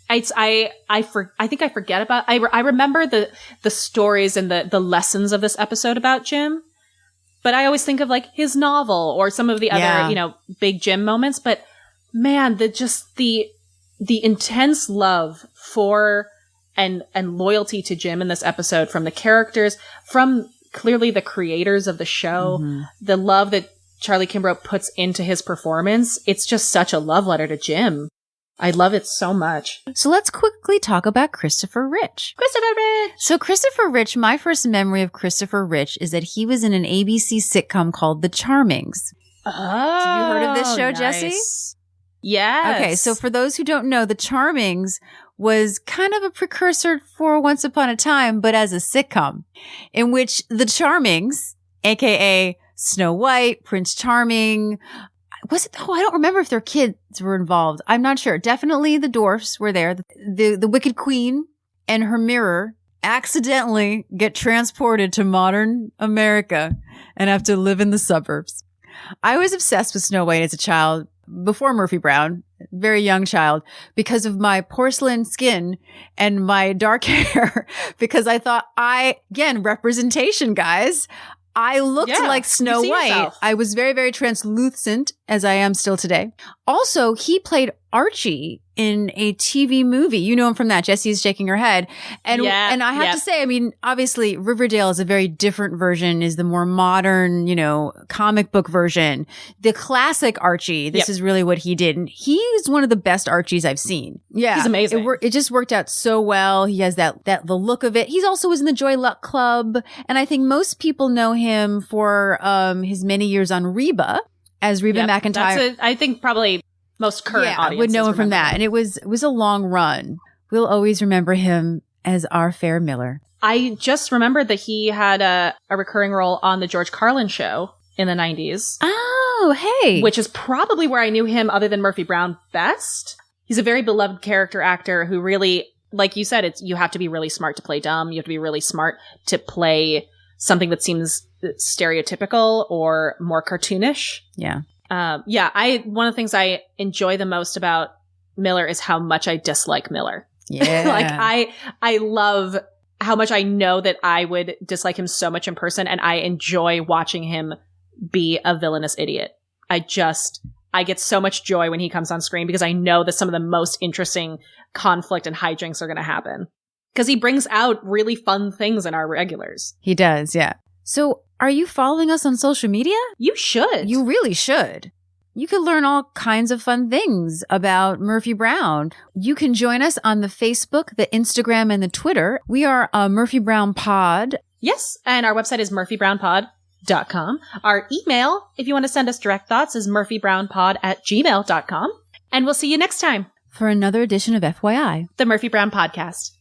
I think I forget about, I remember the stories and the lessons of this episode about Jim, but I always think of his novel or some of the other, big Jim moments. But man, the intense love for and loyalty to Jim in this episode from the characters, from clearly the creators of the show, the love that Charlie Kimbrough puts into his performance. It's just such a love letter to Jim. I love it so much. So let's quickly talk about Christopher Rich. So Christopher Rich, my first memory of Christopher Rich is that he was in an ABC sitcom called The Charmings. Oh, have you heard of this show, nice. Jessie? Yes. Okay, so for those who don't know, The Charmings was kind of a precursor for Once Upon a Time, but as a sitcom, in which the Charmings, aka Snow White, Prince Charming, I don't remember if their kids were involved. I'm not sure. Definitely the dwarfs were there. The Wicked Queen and her mirror accidentally get transported to modern America and have to live in the suburbs. I was obsessed with Snow White as a child before Murphy Brown, very young child, because of my porcelain skin and my dark hair, because I thought again, representation, guys. I looked like Snow White. Yourself. I was very, very translucent, as I am still today. Also, he played Archie in a TV movie. You know him from that. Jessie is shaking her head. And I have to say, I mean, obviously, Riverdale is a very different version, is the more modern, comic book version. The classic Archie, this is really what he did. And he's one of the best Archies I've seen. Yeah. He's amazing. It just worked out so well. He has the look of it. He's also was in the Joy Luck Club. And I think most people know him for his many years on Reba as Reba McEntire. I think probably most current audience would know him from that. And it was a long run. We'll always remember him as our fair Miller. I just remembered that he had a recurring role on the George Carlin show in the 90s. Oh, hey. Which is probably where I knew him other than Murphy Brown best. He's a very beloved character actor who really, like you said, you have to be really smart to play dumb. You have to be really smart to play something that seems stereotypical or more cartoonish. Yeah. One of the things I enjoy the most about Miller is how much I dislike Miller. Yeah. I love how much I know that I would dislike him so much in person, and I enjoy watching him be a villainous idiot. I get so much joy when he comes on screen because I know that some of the most interesting conflict and hijinks are going to happen. Because he brings out really fun things in our regulars. He does, yeah. So, are you following us on social media? You should. You really should. You can learn all kinds of fun things about Murphy Brown. You can join us on the Facebook, the Instagram, and the Twitter. We are Murphy Brown Pod. Yes, and our website is murphybrownpod.com. Our email, if you want to send us direct thoughts, is murphybrownpod@gmail.com. And we'll see you next time. For another edition of FYI, The Murphy Brown Podcast.